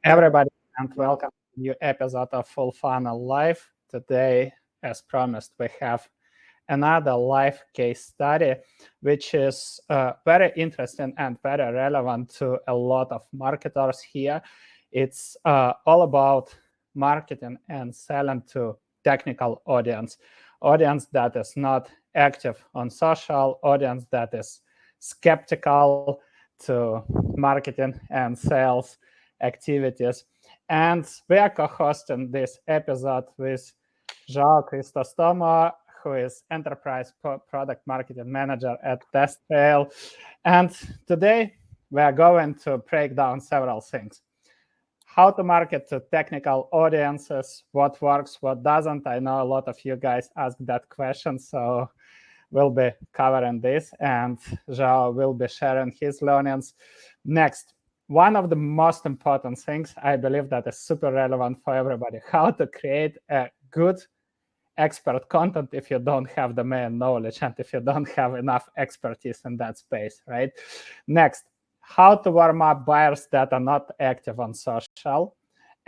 everybody, and welcome to a new episode of Fullfunnel Live. Today, as promised, we have another live case study, which is very interesting and very relevant to a lot of marketers here. It's all about marketing and selling to technical audience that is not active on social, audience that is skeptical to marketing and sales activities. And we are co-hosting this episode with João Crisóstomo, who is Enterprise Product Marketing Manager at TestRail. And today we are going to break down several things. How to market to technical audiences, what works, what doesn't. I know a lot of you guys asked that question, so we'll be covering this, and João will be sharing his learnings. Next, one of the most important things I believe that is super relevant for everybody, how to create a good expert content if you don't have the main knowledge and if you don't have enough expertise in that space, right? Next, how to warm up buyers that are not active on social.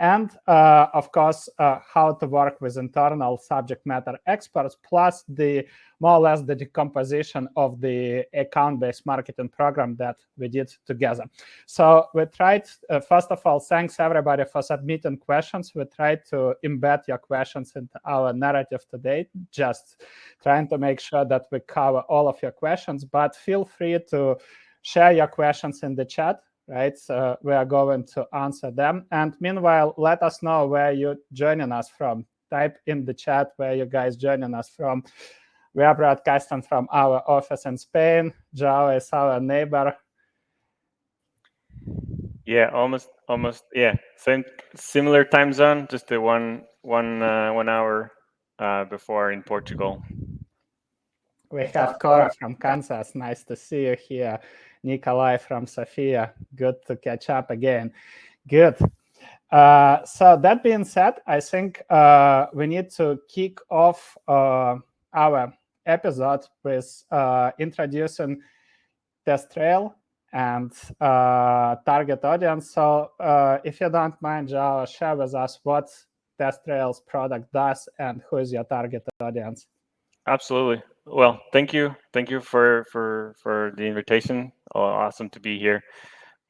And of course, how to work with internal subject matter experts, plus the more or less the decomposition of the account-based marketing program that we did together. So we tried, first of all, thanks everybody for submitting questions. We tried to embed your questions into our narrative today, just trying to make sure that we cover all of your questions, but feel free to share your questions in the chat. Right, so we are going to answer them. And meanwhile, let us know where you're joining us from. Type in the chat where you guys joining us from. We are broadcasting from our office in Spain. João is our neighbor. Yeah, almost. Yeah, similar time zone, just the one hour before in Portugal. We have Cora from Kansas. Nice to see you here. Nikolai from Sofia. Good to catch up again. Good. So that being said, I think we need to kick off our episode with introducing TestRail and target audience. So if you don't mind, João, share with us what TestRail's product does and who is your target audience. Absolutely. Well, thank you for the invitation. Awesome to be here.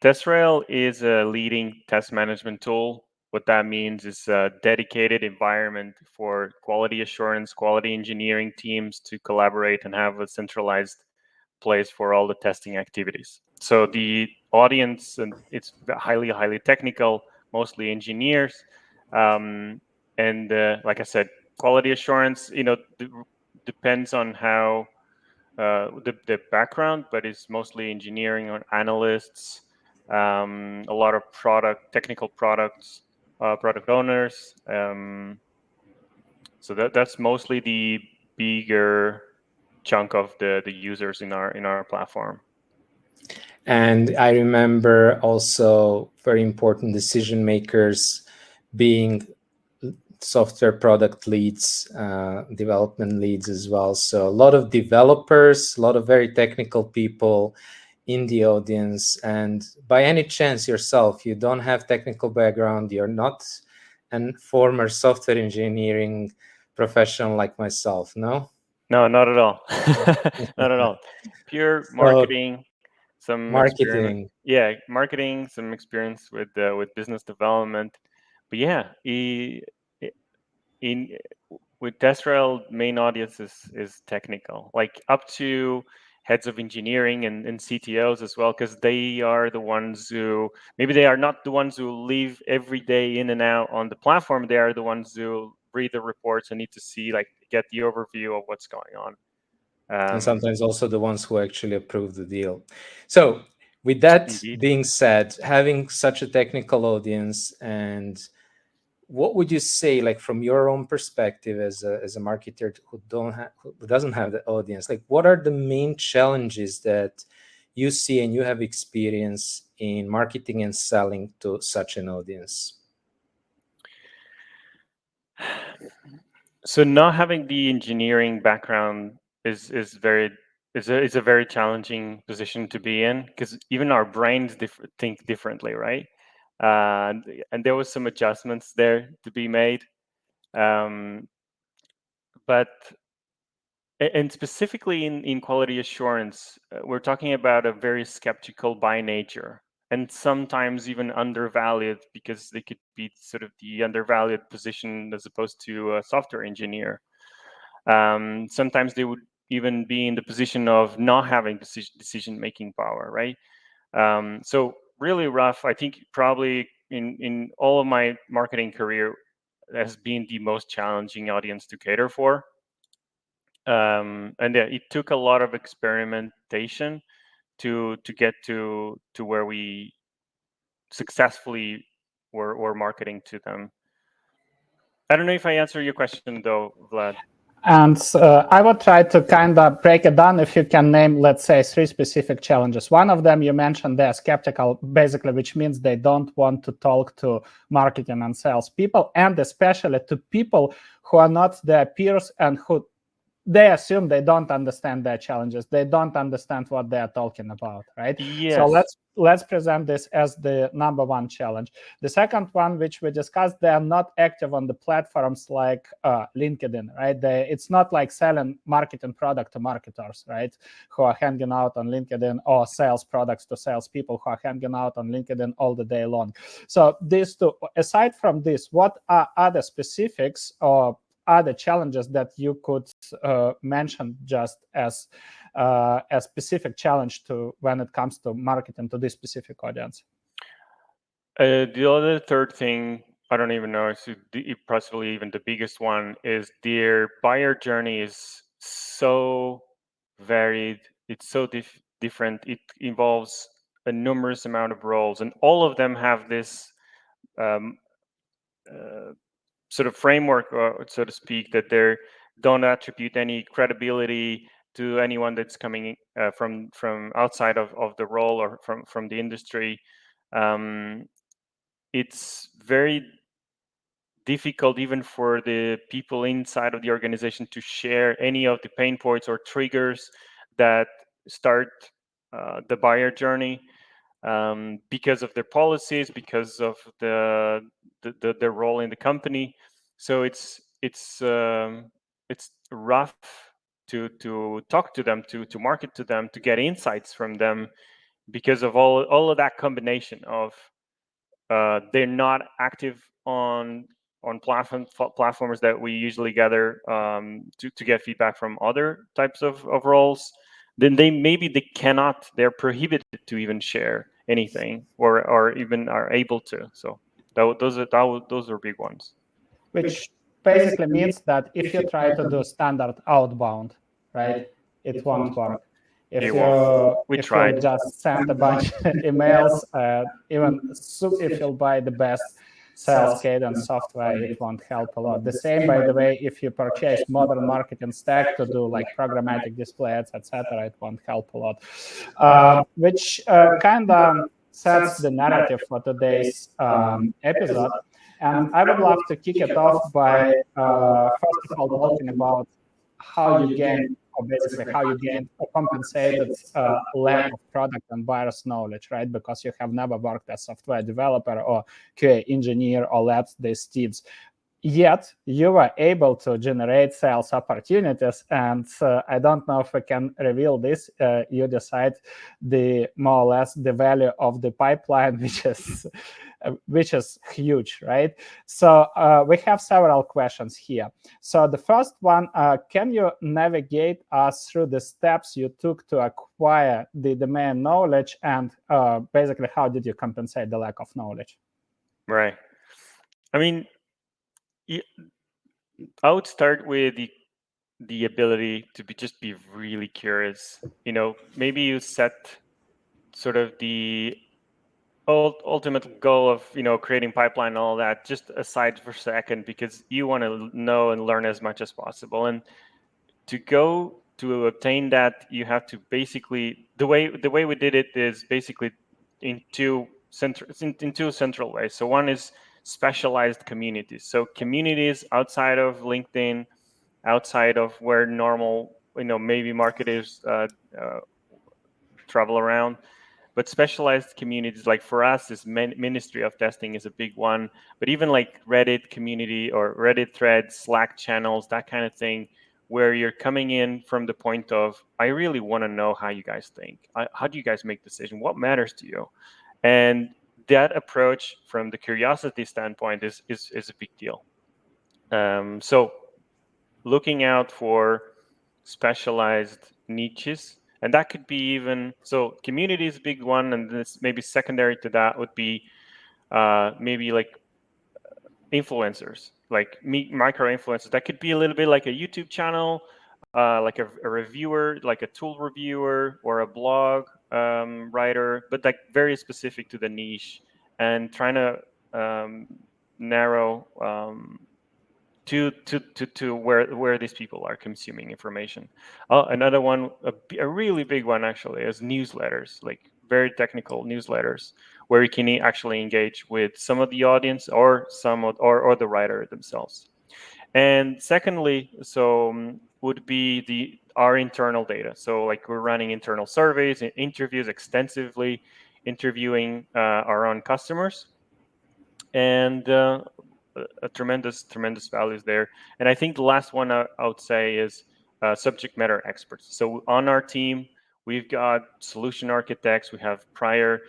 TestRail is a leading test management tool. What that means is a dedicated environment for quality assurance, quality engineering teams to collaborate and have a centralized place for all the testing activities. So the audience, and it's highly technical, mostly engineers, and like I said, quality assurance. Depends on how the background, but it's mostly engineering or analysts, a lot of technical products, product owners. So that's mostly the bigger chunk of the users in our platform. And I remember also very important decision makers being software product leads, development leads as well. So a lot of developers, a lot of very technical people in the audience. And by any chance yourself, you don't have technical background, you're not a former software engineering professional like myself, no? No, not at all. Not at all. Pure marketing, some marketing. Marketing, some experience with business development. But yeah, with TestRail, main audience is technical, like up to heads of engineering and CTOs as well, because they are the ones who, maybe they are not the ones who live every day in and out on the platform. They are the ones who read the reports and need to see, get the overview of what's going on. And sometimes also the ones who actually approve the deal. So with that being said, having such a technical audience, and what would you say, like from your own perspective as a marketer who doesn't have the audience, like what are the main challenges that you see and you have experience in marketing and selling to such an audience? So not having the engineering background is a very challenging position to be in, because even our brains think differently, right? and there was some adjustments there to be made. But and specifically in quality assurance, we're talking about a very skeptical by nature, and sometimes even undervalued, because they could be sort of the undervalued position as opposed to a software engineer. Sometimes they would even be in the position of not having decision-making power, right? So really rough. I think probably in all of my marketing career has been the most challenging audience to cater for. And yeah, it took a lot of experimentation to get to where we successfully were marketing to them. I don't know if I answered your question though, Vlad. And I would try to kind of break it down if you can name, let's say, 3 specific challenges. One of them you mentioned, they're skeptical, basically, which means they don't want to talk to marketing and sales people, and especially to people who are not their peers and who they assume they don't understand their challenges. They don't understand what they are talking about, right? Yes. So let's present this as the number one challenge. The second one, which we discussed, they are not active on the platforms like LinkedIn, right? It's not like selling marketing product to marketers, right? Who are hanging out on LinkedIn, or sales products to salespeople who are hanging out on LinkedIn all the day long. So these two, aside from this, what are other specifics or other challenges that you could mention just as a specific challenge to when it comes to marketing to this specific audience? The other third thing, I don't even know if possibly even the biggest one, is their buyer journey is so varied. It's so different. It involves a numerous amount of roles, and all of them have this sort of framework, so to speak, that they don't attribute any credibility to anyone that's coming from outside of the role or from the industry. It's very difficult even for the people inside of the organization to share any of the pain points or triggers that start the buyer journey, because of their policies, because of their role in the company. So it's rough to talk to them, to market to them, to get insights from them, because of all of that combination of they're not active on platforms that we usually gather to get feedback from other types of roles. Then they cannot, they're prohibited to even share anything, or even are able to. So those are big ones. Which basically means that if you try to do standard outbound, right, it won't work. If you just send a bunch of emails, even if you'll buy the best sales cadence software, it won't help a lot. The same, by the way, if you purchase modern marketing stack to do like programmatic display ads, etc., it won't help a lot. Which kind of sets the narrative for today's episode. And I would love to kick it off by, first of all, talking about how you gain, or basically how you gain a compensated lack of product and buyer's knowledge, right? Because you have never worked as software developer or QA engineer or led these teams. Yet you were able to generate sales opportunities, and I don't know if we can reveal this. You decide the more or less the value of the pipeline, which is huge, right? So we have several questions here. So the first one, can you navigate us through the steps you took to acquire the domain knowledge, and basically how did you compensate the lack of knowledge? Right. I mean, I would start with the ability to be really curious. Maybe you set sort of the ultimate goal of creating pipeline and all that just aside for a second, because you want to know and learn as much as possible. And to obtain that, you have to basically, the way we did it is basically in two central ways. So one is specialized communities. So communities outside of LinkedIn, outside of where normal maybe marketers travel around, but specialized communities, like for us, this Ministry of Testing is a big one, but even like Reddit community or Reddit threads, Slack channels, that kind of thing, where you're coming in from the point of, I really want to know how you guys think. How do you guys make decisions? What matters to you? And that approach from the curiosity standpoint is a big deal. So looking out for specialized niches, and that could be even, so community is a big one, and this maybe secondary to that would be maybe like influencers, like micro influencers. That could be a little bit like a YouTube channel, like a reviewer, like a tool reviewer or a blog writer, but like very specific to the niche, and trying to narrow to where these people are consuming information. Another one, a really big one actually, is newsletters, like very technical newsletters, where you can actually engage with some of the audience or or the writer themselves. And secondly, so would be our internal data. So like we're running internal surveys and interviews extensively, interviewing our own customers, and a tremendous values there. And I think the last one I would say is subject matter experts. So on our team, we've got solution architects, we have prior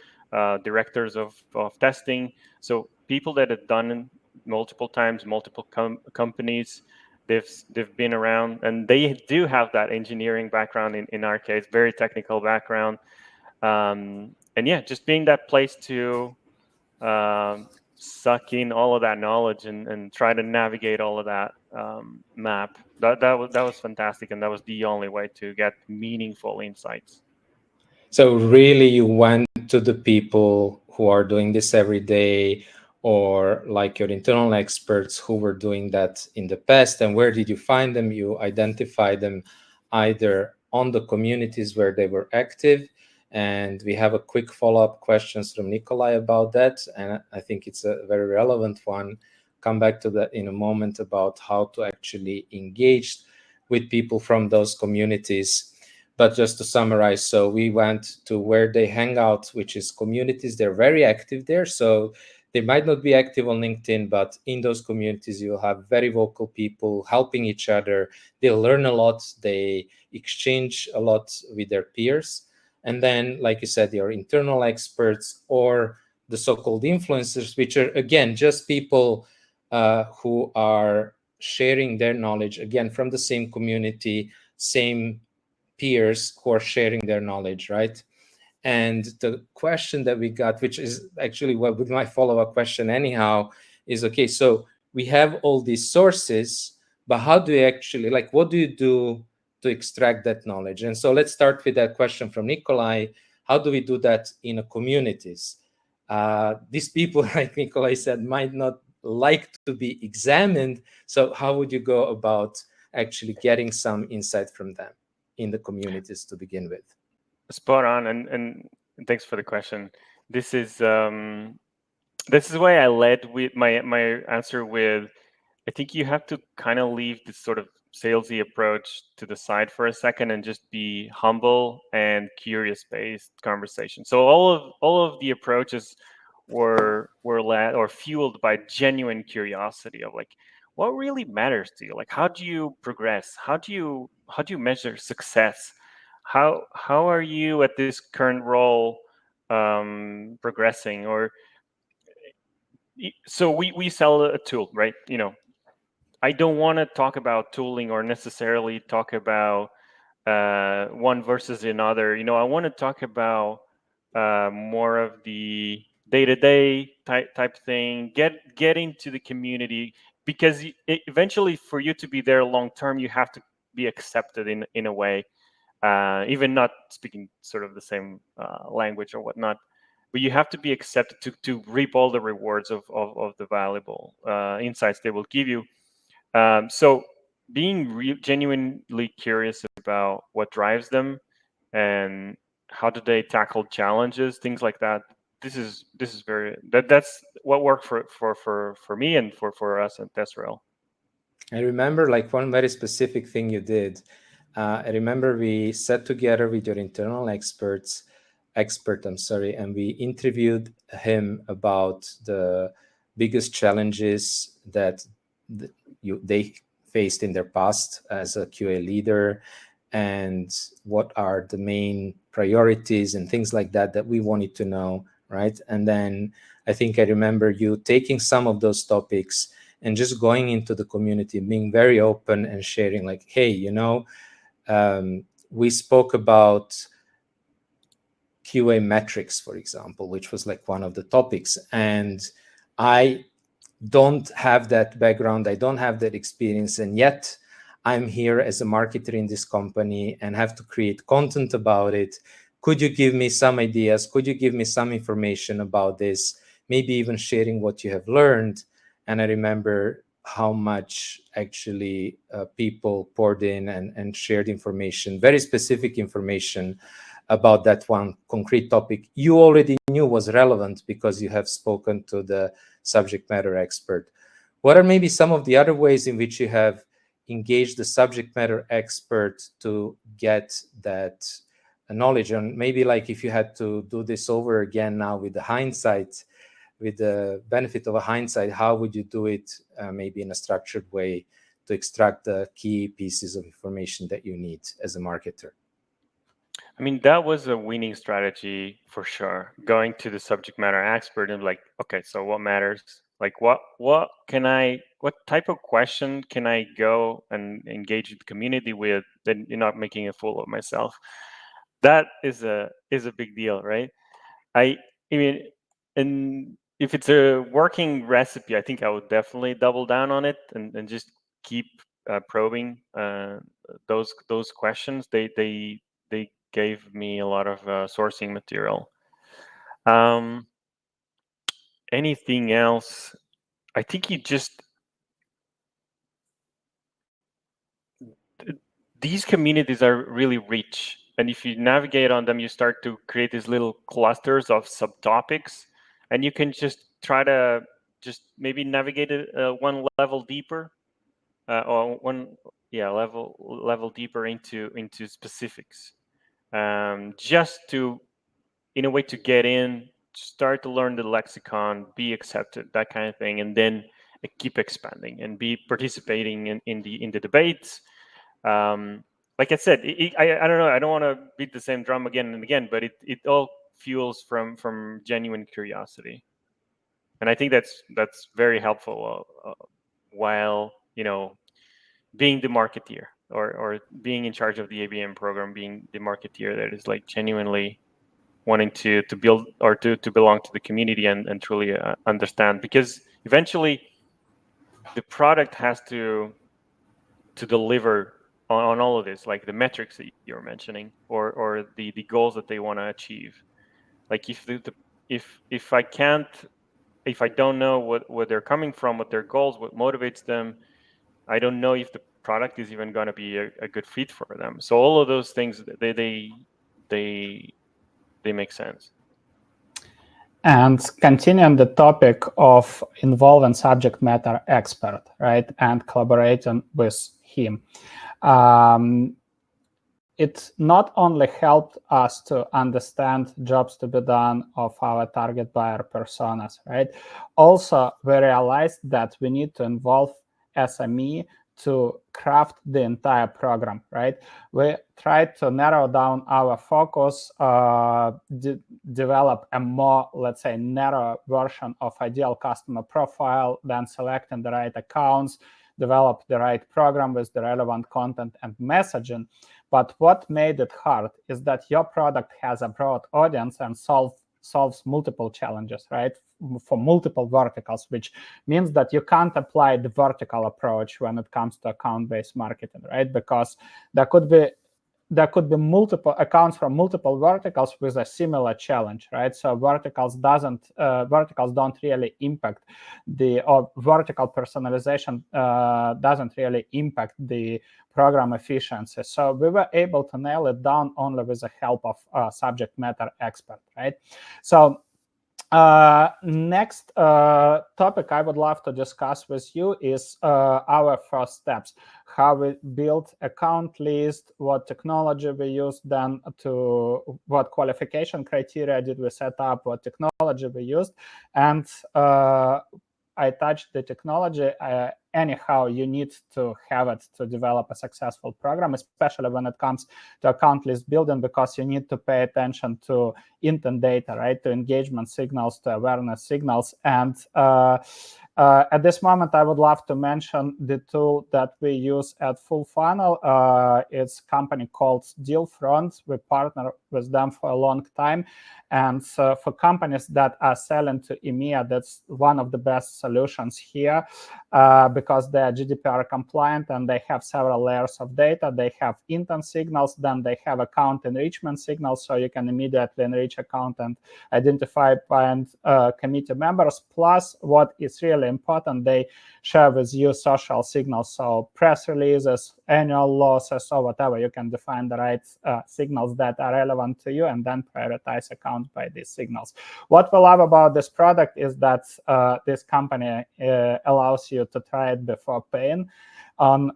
directors of testing, so people that have done multiple times, multiple companies. They've been around, and they do have that engineering background, in our case, very technical background. And yeah, just being that place to suck in all of that knowledge and try to navigate all of that map. That was fantastic, and that was the only way to get meaningful insights. So really, you went to the people who are doing this every day, or like your internal experts who were doing that in the past, and where did you find them? You identify them either on the communities where they were active, and we have a quick follow-up questions from Nikolai about that, and I think it's a very relevant one. Come back to that in a moment about how to actually engage with people from those communities. But just to summarize, so we went to where they hang out, which is communities. They're very active there. So they might not be active on LinkedIn, but in those communities, you'll have very vocal people helping each other. They'll learn a lot. They exchange a lot with their peers. And then, like you said, your internal experts or the so-called influencers, which are, again, just people who are sharing their knowledge, again, from the same community, same peers who are sharing their knowledge, right? And the question that we got, which is actually what with my follow-up question anyhow, is okay, so we have all these sources, but how do you actually, like, what do you do to extract that knowledge? And so let's start with that question from Nikolai. How do we do that in a communities? These people, like Nikolai said, might not like to be examined. So how would you go about actually getting some insight from them in the communities to begin with? Spot on, and thanks for the question. This is why I led with my answer with, I think you have to kind of leave this sort of salesy approach to the side for a second and just be humble and curious based conversation. So all of the approaches were led or fueled by genuine curiosity of like, what really matters to you? Like, how do you progress? How do you measure success? How are you at this current role progressing? Or so we sell a tool, right? You know, I don't want to talk about tooling or necessarily talk about one versus another. You know, I want to talk about more of the day-to-day type thing. Get into the community, because eventually, for you to be there long term, you have to be accepted in a way, even not speaking sort of the same language or whatnot. But you have to be accepted to reap all the rewards of the valuable insights they will give you. So being genuinely curious about what drives them and how do they tackle challenges, things like that. This is that's what worked for me and for us at TestRail. I remember like one very specific thing you did. I remember we sat together with your internal experts expert, and we interviewed him about the biggest challenges that they faced in their past as a QA leader, and what are the main priorities and things like that that we wanted to know, right? And then I think I remember you taking some of those topics and just going into the community, being very open and sharing like, hey, you know, we spoke about QA metrics, for example, which was like one of the topics. And I don't have that background. I don't have that experience. And yet I'm here as a marketer in this company and have to create content about it. Could you give me some ideas? Could you give me some information about this? Maybe even sharing what you have learned. And I remember how much actually people poured in and shared information, very specific information about that one concrete topic you already knew was relevant because you have spoken to the subject matter expert. What are maybe some of the other ways in which you have engaged the subject matter expert to get that knowledge? And maybe like if you had to do this over again now with the hindsight, with the benefit of a hindsight, how would you do it maybe in a structured way to extract the key pieces of information that you need as a marketer? I mean, that was a winning strategy for sure. Going to the subject matter expert and like, okay, so what matters? Like, what type of question can I go and engage the community with that you're not making a fool of myself? That is a big deal, right? I mean, and if it's a working recipe, I think I would definitely double down on it and just keep probing those questions. They gave me a lot of sourcing material. Anything else? I think these communities are really rich, and if you navigate on them, you start to create these little clusters of subtopics, and you can just try to just maybe navigate it one level deeper, or level deeper into specifics, just to, in a way, to get in, start to learn the lexicon, be accepted, that kind of thing, and then keep expanding and be participating in the debates. Like I said, I don't know, I don't want to beat the same drum again and again, but it all fuels from genuine curiosity, and I think that's very helpful while, you know, being the marketeer, or being in charge of the ABM program, being the marketeer that is like genuinely wanting to build or to belong to the community and truly understand, because eventually the product has to deliver on all of this, like the metrics that you're mentioning, or the goals that they want to achieve. Like if I can't, if I don't know what they're coming from, what their goals, what motivates them, I don't know if the product is even going to be a good fit for them. So all of those things, they make sense. And continuing the topic of involving subject matter expert, right, and collaborating with him, it not only helped us to understand jobs to be done of our target buyer personas, right? Also, we realized that we need to involve SME to craft the entire program, right? We tried to narrow down our focus, develop a more, let's say, narrow version of ideal customer profile, then selecting the right accounts, develop the right program with the relevant content and messaging. But what made it hard is that your product has a broad audience and solves multiple challenges, right, for multiple verticals, which means that you can't apply the vertical approach when it comes to account-based marketing, right? Because there could be multiple accounts from multiple verticals with a similar challenge, right? So verticals don't really impact or vertical personalization doesn't really impact the program efficiency. So we were able to nail it down only with the help of a subject matter expert, right? So Next topic I would love to discuss with you is our first steps. How we built account list, what technology we used, then to what qualification criteria did we set up, what technology we used, and I touched the technology. Anyhow, you need to have it to develop a successful program, especially when it comes to account list building, because you need to pay attention to intent data, right? To engagement signals, to awareness signals. And at this moment, I would love to mention the tool that we use at Fullfunnel. It's a company called Dealfront. We partner with them for a long time. And for companies that are selling to EMEA, that's one of the best solutions here because they are GDPR compliant and they have several layers of data. They have intent signals, then they have account enrichment signals, so you can immediately enrich account and identify client committee members. Plus, what is really important, they share with you social signals, so press releases, annual losses, or whatever. You can define the right signals that are relevant to you and then prioritize account by these signals. What we love about this product is that this company allows you to try it before paying, on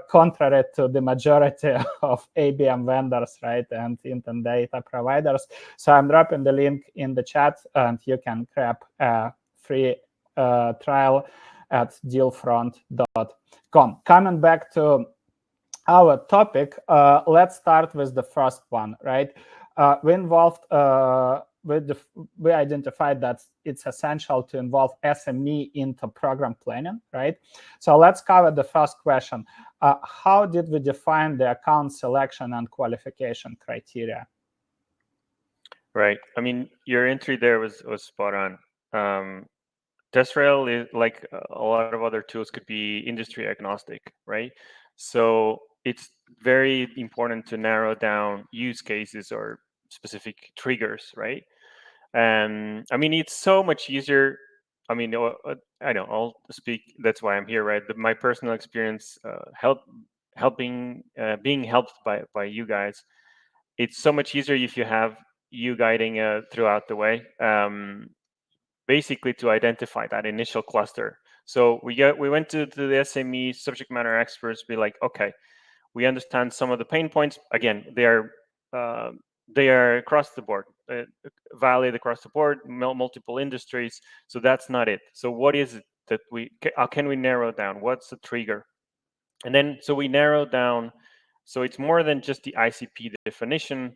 contrary to the majority of ABM vendors, right, and intent data providers. So I'm dropping the link in the chat, and you can grab a free trial at dealfront.com. Coming back to our topic, let's start with the first one, right? We identified that it's essential to involve SME into program planning, right? So let's cover the first question. How did we define the account selection and qualification criteria? Right. I mean, your entry there was spot on. TestRail is like a lot of other tools could be industry agnostic, right? So it's very important to narrow down use cases or specific triggers, right? And I mean, it's so much easier. I mean, I know I'll speak. That's why I'm here, right? My personal experience, being helped by you guys. It's so much easier if you have you guiding throughout the way. Basically to identify that initial cluster. So we went to the SME subject matter experts, be like, okay, we understand some of the pain points. Again, they are across the board, valid across the board, multiple industries. So that's not it. So what is it that how can we narrow down? What's the trigger? And then so we narrow down. So it's more than just the ICP definition.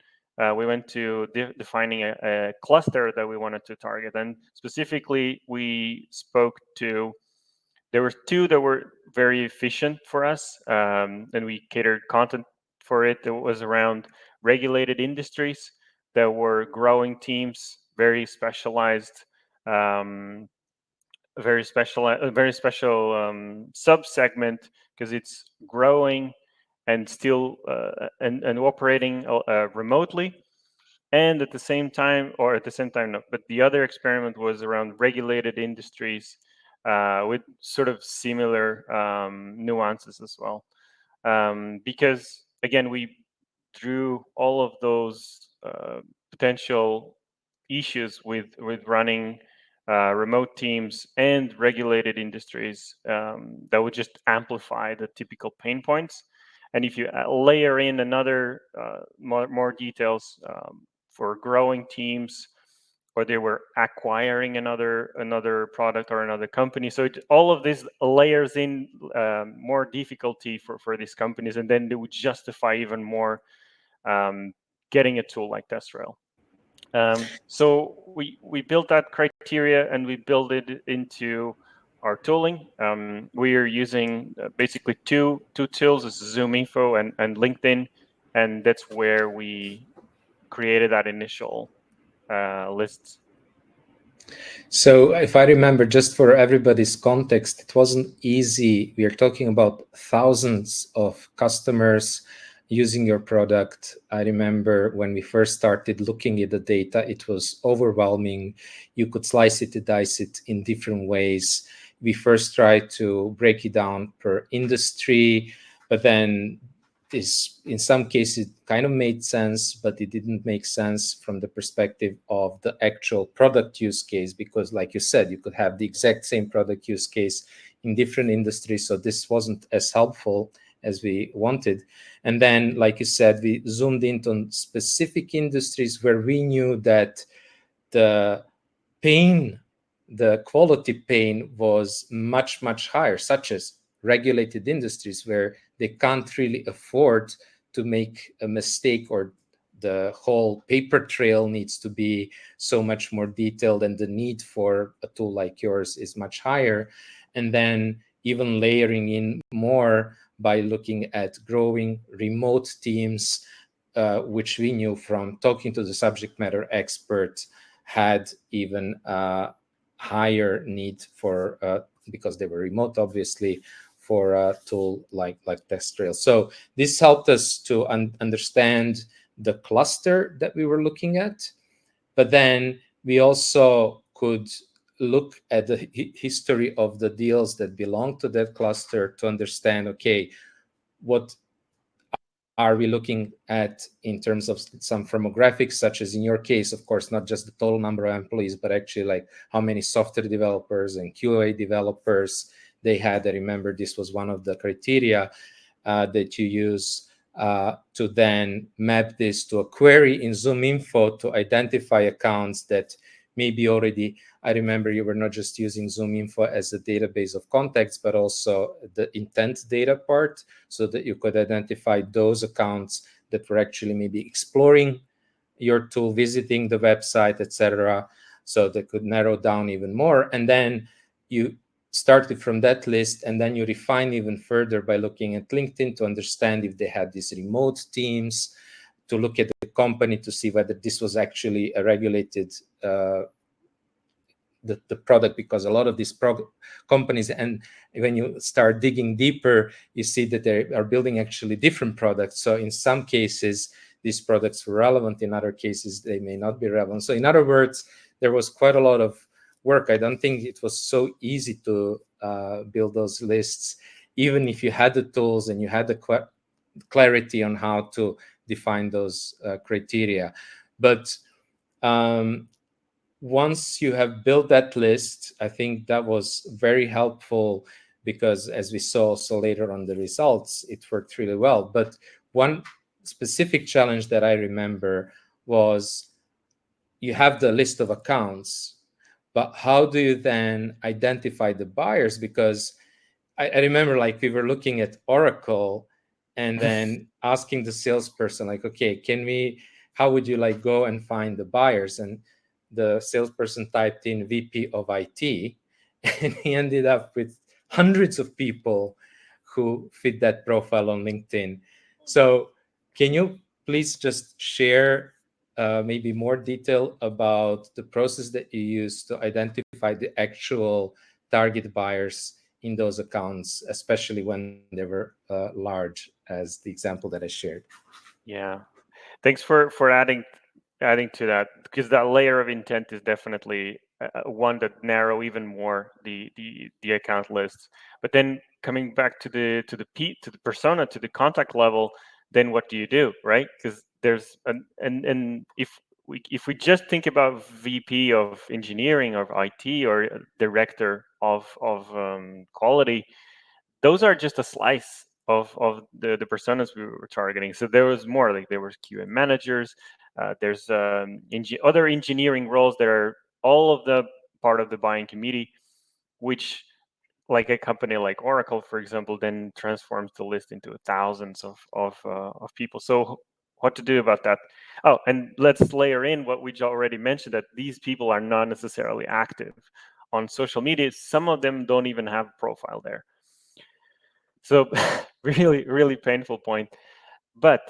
We went to defining a cluster that we wanted to target. And specifically, we spoke to, there were two that were very efficient for us, and we catered content for it. It was around regulated industries that were growing teams, very specialized, a very special sub-segment because it's growing and still and operating remotely, and at the same time, no, but the other experiment was around regulated industries with sort of similar nuances as well, because again we drew all of those potential issues with running remote teams and regulated industries that would just amplify the typical pain points. And if you layer in another more details for growing teams, or they were acquiring another product or another company, so all of this layers in more difficulty for these companies, and then they would justify even more getting a tool like TestRail. So we built that criteria and we built it into our tooling. We are using basically two tools, is ZoomInfo and LinkedIn, and that's where we created that initial list. So if I remember, just for everybody's context, it wasn't easy. We are talking about thousands of customers using your product. I remember when we first started looking at the data, it was overwhelming. You could slice it and dice it in different ways. We first tried to break it down per industry, but then this, in some cases, it kind of made sense, but it didn't make sense from the perspective of the actual product use case, because like you said, you could have the exact same product use case in different industries. So this wasn't as helpful as we wanted. And then, like you said, we zoomed into on specific industries where we knew that the pain, the quality pain was much, much higher, such as regulated industries where they can't really afford to make a mistake, or the whole paper trail needs to be so much more detailed, and the need for a tool like yours is much higher. And then even layering in more by looking at growing remote teams, which we knew from talking to the subject matter expert had even higher need for, because they were remote, obviously, for a tool like TestRail. So this helped us to understand the cluster that we were looking at, but then we also could look at the history of the deals that belong to that cluster to understand, okay, what are we looking at in terms of some firmographics, such as in your case, of course, not just the total number of employees, but actually like how many software developers and QA developers they had. I remember this was one of the criteria that you use to then map this to a query in ZoomInfo to identify accounts that maybe already, I remember you were not just using ZoomInfo as a database of contacts, but also the intent data part, so that you could identify those accounts that were actually maybe exploring your tool, visiting the website, etc. So they could narrow down even more. And then you started from that list, and then you refine even further by looking at LinkedIn to understand if they had these remote teams, to look at the company to see whether this was actually a regulated the product, because a lot of these companies, and when you start digging deeper, you see that they are building actually different products. So in some cases, these products were relevant. In other cases, they may not be relevant. So in other words, there was quite a lot of work. I don't think it was so easy to build those lists, even if you had the tools and you had the clarity on how to define those criteria. But once you have built that list, I think that was very helpful, because as we saw also later on the results, it worked really well. But one specific challenge that I remember was, you have the list of accounts, but how do you then identify the buyers? Because I remember, like, we were looking at Oracle and then asking the salesperson, like, okay, how would you like go and find the buyers? And the salesperson typed in VP of IT, and he ended up with hundreds of people who fit that profile on LinkedIn. So can you please just share maybe more detail about the process that you use to identify the actual target buyers in those accounts, especially when they were large, as the example that I shared? Yeah, thanks for adding to that, because that layer of intent is definitely one that narrow even more the account lists. But then coming back to the persona, to the contact level, then what do you do, right? Because there's and if we just think about VP of engineering or IT or director of quality, those are just a slice of the personas we were targeting. So there was more, like there was QA managers, there's other engineering roles that are all of the part of the buying committee, which, like a company like Oracle, for example, then transforms the list into thousands of people. So what to do about that? Oh, and let's layer in what we already mentioned, that these people are not necessarily active on social media. Some of them don't even have a profile there. So really, really painful point. But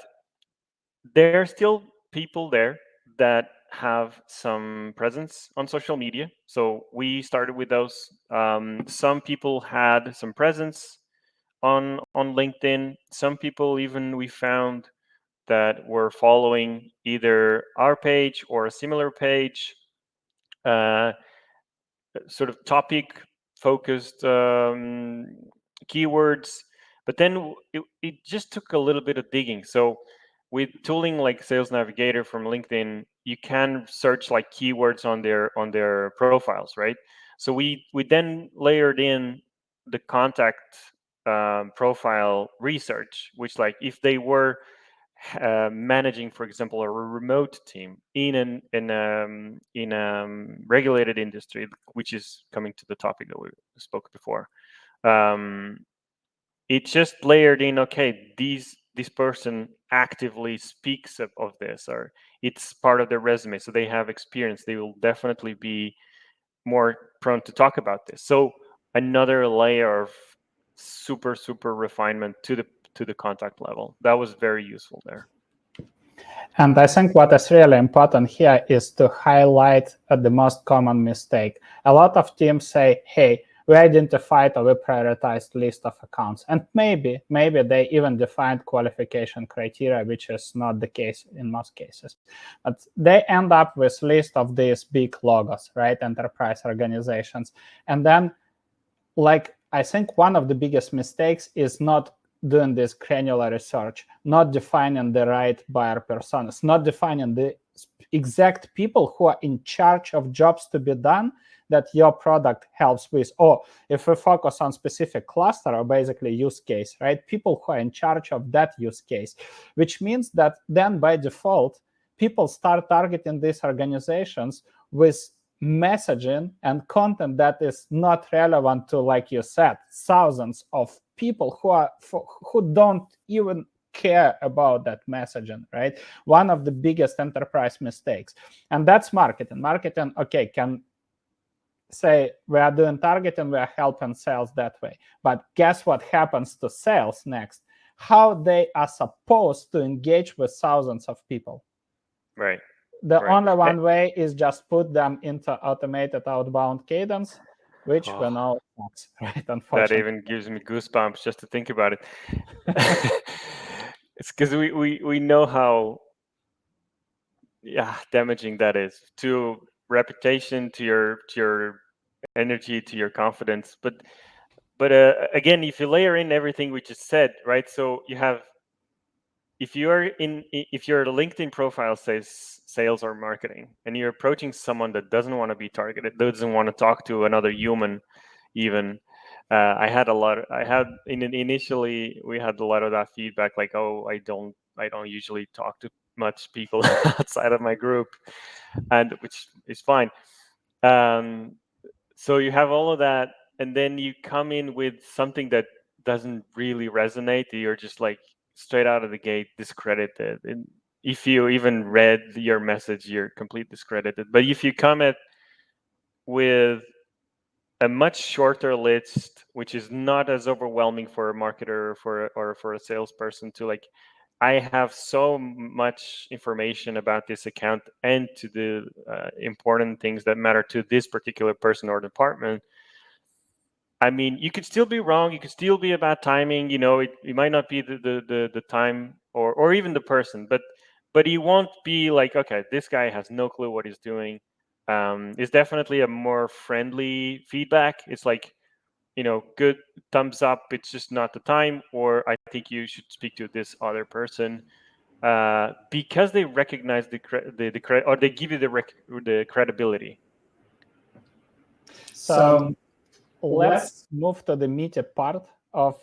there are still people there that have some presence on social media. So we started with those. Some people had some presence on LinkedIn. Some people even we found that were following either our page or a similar page, sort of topic focused keywords. But then it just took a little bit of digging. So with tooling like Sales Navigator from LinkedIn, you can search like keywords on their profiles, right? So we then layered in the contact profile research, which like if they were managing, for example, a remote team in regulated industry, which is coming to the topic that we spoke before. It just layered in, okay, this person actively speaks of this, or it's part of their resume, so they have experience. They will definitely be more prone to talk about this. So another layer of super refinement to the contact level. That was very useful there. And I think what is really important here is to highlight the most common mistake. A lot of teams say, hey, we identified or we prioritized list of accounts. And maybe they even defined qualification criteria, which is not the case in most cases. But they end up with list of these big logos, right? Enterprise organizations. And then, like, I think one of the biggest mistakes is not doing this granular research, not defining the right buyer personas, not defining the exact people who are in charge of jobs to be done that your product helps with. Or if we focus on specific cluster or basically use case, right? People who are in charge of that use case, which means that then by default, people start targeting these organizations with messaging and content that is not relevant to, like you said, thousands of people who don't even care about that messaging, right? One of the biggest enterprise mistakes. And that's marketing. Marketing, okay, can say we are doing targeting, we are helping sales that way. But guess what happens to sales next? How they are supposed to engage with thousands of people. Right. The only one way is just put them into automated outbound cadence, which we know sucks, right? Unfortunately. That even gives me goosebumps just to think about it. It's because we know how damaging that is to reputation, to your energy, to your confidence. But again, if you layer in everything we just said, right? So you have, if your LinkedIn profile says sales or marketing, and you're approaching someone that doesn't want to be targeted, doesn't want to talk to another human, even. Initially we had a lot of that feedback, like, oh, I don't usually talk to much people outside of my group, and which is fine. So you have all of that, and then you come in with something that doesn't really resonate. You're just like straight out of the gate discredited. And if you even read your message, you're completely discredited. But if you come at with a much shorter list, which is not as overwhelming for a marketer or for a salesperson to, like, I have so much information about this account and to the important things that matter to this particular person or department. I mean, you could still be wrong. You could still be about timing. You know, it might not be the time or even the person, but you won't be like, okay, this guy has no clue what he's doing. It's definitely a more friendly feedback. It's like, you know, good thumbs up. It's just not the time, or I think you should speak to this other person, because they recognize the or they give you the credibility. So let's move to the meaty part of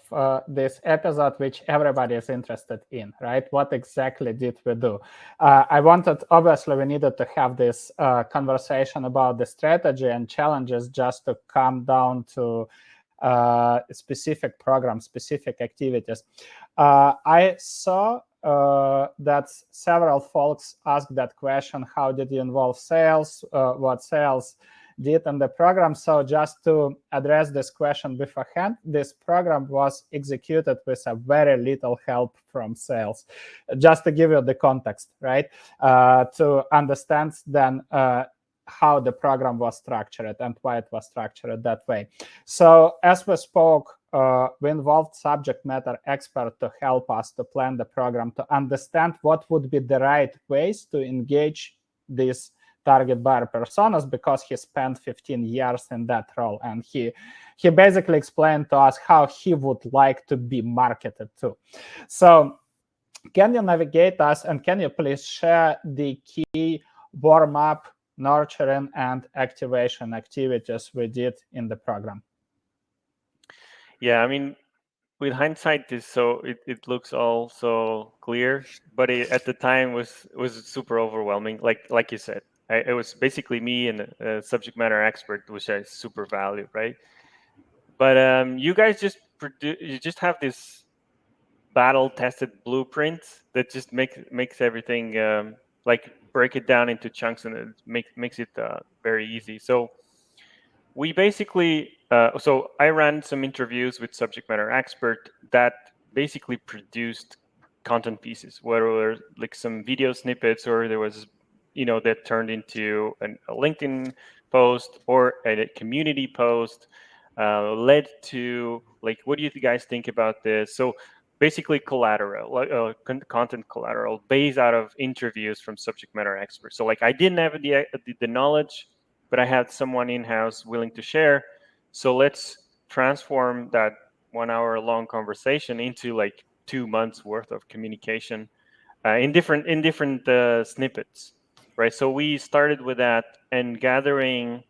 this episode, which everybody is interested in, right? What exactly did we do? Obviously, we needed to have this conversation about the strategy and challenges just to come down to specific programs, specific activities. I saw that several folks asked that question, how did you involve sales? What sales did in the program? So just to address this question beforehand, this program was executed with a very little help from sales. Just to give you the context, right? To understand then how the program was structured and why it was structured that way. So as we spoke, we involved subject matter expert to help us to plan the program, to understand what would be the right ways to engage these target buyer personas because he spent 15 years in that role, and he basically explained to us how he would like to be marketed to. So can you navigate us, and can you please share the key warm-up, nurturing, and activation activities we did in the program? Yeah, I mean, with hindsight, it looks all so clear, but at the time was super overwhelming. Like you said, it was basically me and a subject matter expert, which I super value, right? But you guys you just have this battle tested blueprint that just makes everything like break it down into chunks, and it makes it very easy. So we basically so I ran some interviews with subject matter expert that basically produced content pieces, whether like some video snippets, or there was that turned into a LinkedIn post or a community post, led to like, what do you guys think about this? So basically collateral, like content collateral based out of interviews from subject matter experts. So like I didn't have the knowledge, but I had someone in-house willing to share. So let's transform that 1 hour long conversation into like 2 months worth of communication in different snippets, right? So we started with that and gathering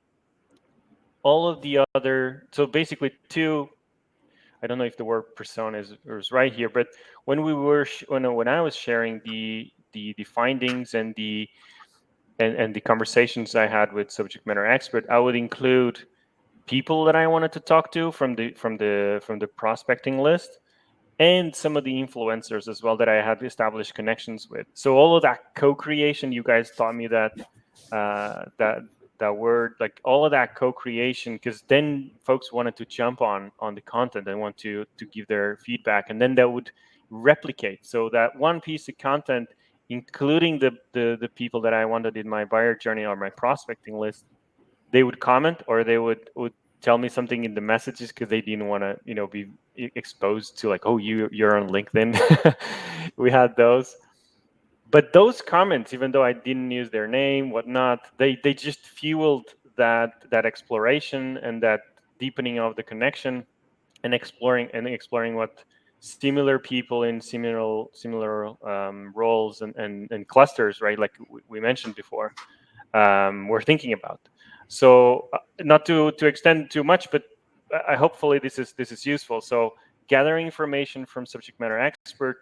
all of the other. So basically, I don't know if the word persona is right here, but when we were when I was sharing the findings and the conversations I had with subject matter expert, I would include people that I wanted to talk to from the prospecting list, and some of the influencers as well that I had established connections with. So all of that co-creation, you guys taught me that that word, like all of that co-creation, because then folks wanted to jump on the content and want to give their feedback, and then that would replicate. So that one piece of content, including the people that I wanted in my buyer journey or my prospecting list, they would comment, or they would tell me something in the messages because they didn't want to be exposed to like, oh, you're on LinkedIn. We had those. But those comments, even though I didn't use their name, whatnot, they just fueled that exploration and that deepening of the connection, and exploring what similar people in similar roles and clusters, right? Like we mentioned before, we're thinking about. So not to extend too much, but hopefully this is useful. So gathering information from subject matter expert,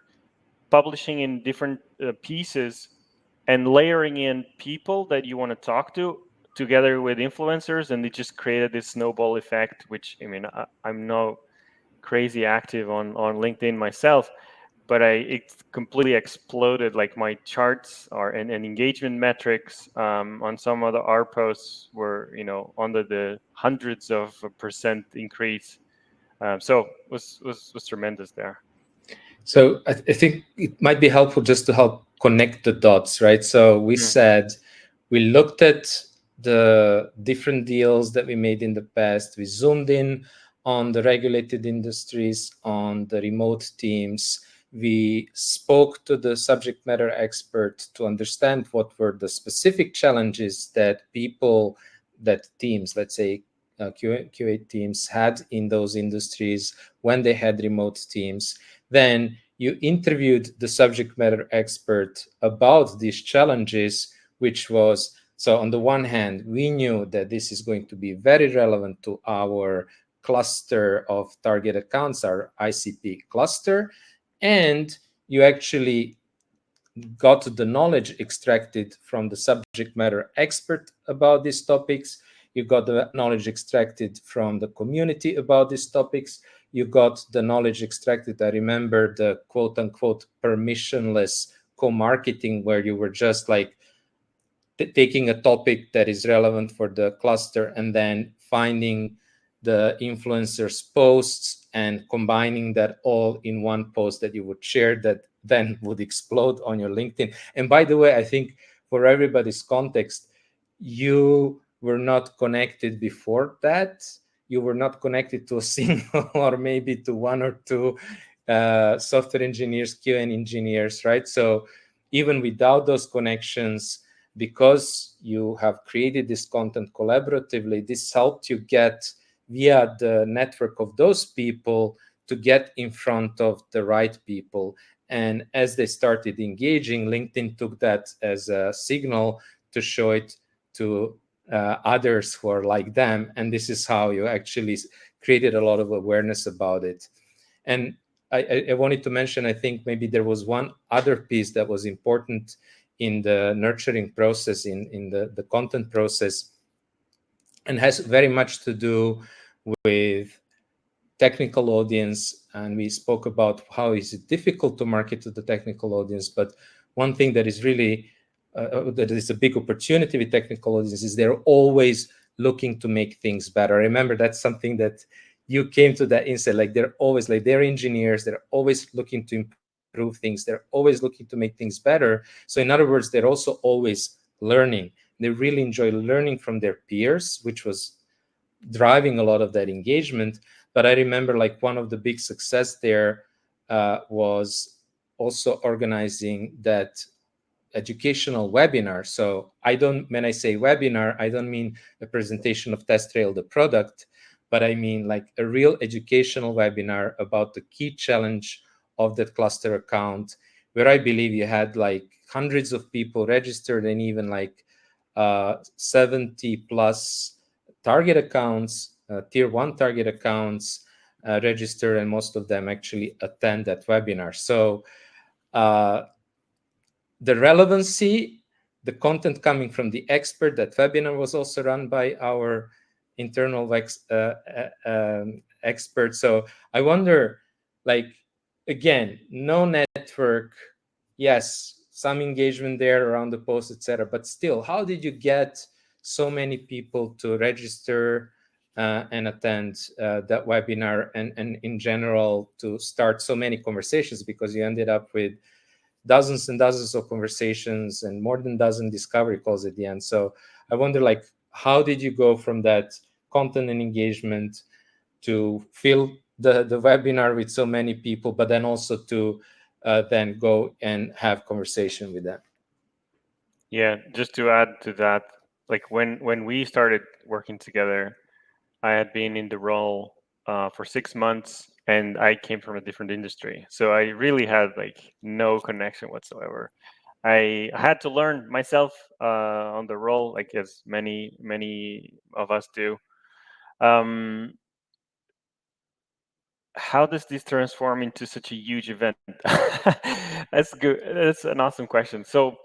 publishing in different pieces, and layering in people that you want to talk to together with influencers, and it just created this snowball effect. Which, I mean, I'm no crazy active on LinkedIn myself, but it completely exploded. Like my charts and engagement metrics on some of our posts were under the hundreds of percent increase. So it was tremendous there. So I think it might be helpful just to help connect the dots, right? So we said we looked at the different deals that we made in the past. We zoomed in on the regulated industries, on the remote teams. We spoke to the subject matter expert to understand what were the specific challenges that teams, let's say QA teams, had in those industries when they had remote teams. Then you interviewed the subject matter expert about these challenges, which was, so on the one hand, we knew that this is going to be very relevant to our cluster of target accounts, our ICP cluster, and you actually got the knowledge extracted from the subject matter expert about these topics. You got the knowledge extracted from the community about these topics. You got the knowledge extracted. I remember the quote unquote permissionless co-marketing, where you were just like taking a topic that is relevant for the cluster and then finding the influencers' posts and combining that all in one post that you would share, that then would explode on your LinkedIn. And by the way, I think for everybody's context, you were not connected before that. You were not connected to a single or maybe to one or two software engineers, QA engineers, right? So even without those connections, because you have created this content collaboratively, this helped you get via the network of those people to get in front of the right people. And as they started engaging, LinkedIn took that as a signal to show it to others who are like them. And this is how you actually created a lot of awareness about it. And I wanted to mention, I think maybe there was one other piece that was important in the nurturing process, in the content process, and has very much to do with technical audience. And we spoke about how is it difficult to market to the technical audience. But one thing that is really that is a big opportunity with technical audience is they're always looking to make things better. I remember that's something that you came to that insight, like they're always, like, they're engineers, they're always looking to improve things, they're always looking to make things better. So in other words, they're also always learning. They really enjoy learning from their peers, which was driving a lot of that engagement. But I remember, like, one of the big success there was also organizing that educational webinar. So when I say webinar, I don't mean a presentation of TestRail, the product, but I mean like a real educational webinar about the key challenge of that cluster account, where I believe you had like hundreds of people registered and even like 70 plus target accounts, tier 1 target accounts registered, and most of them actually attend that webinar. So the relevancy, the content coming from the expert, that webinar was also run by our internal expert. So I wonder, like, again, no network, yes, some engagement there around the post, etc. But still, how did you get so many people to register and attend that webinar, and in general to start so many conversations? Because you ended up with dozens and dozens of conversations and more than a dozen discovery calls at the end. So I wonder, like, how did you go from that content and engagement to fill the webinar with so many people, but then also to then go and have conversation with them? Yeah, just to add to that, like when we started working together, I had been in the role for 6 months, and I came from a different industry, so I really had like no connection whatsoever. I had to learn myself on the role, like as many of us do. Um, how does this transform into such a huge event? That's good. That's an awesome question. So,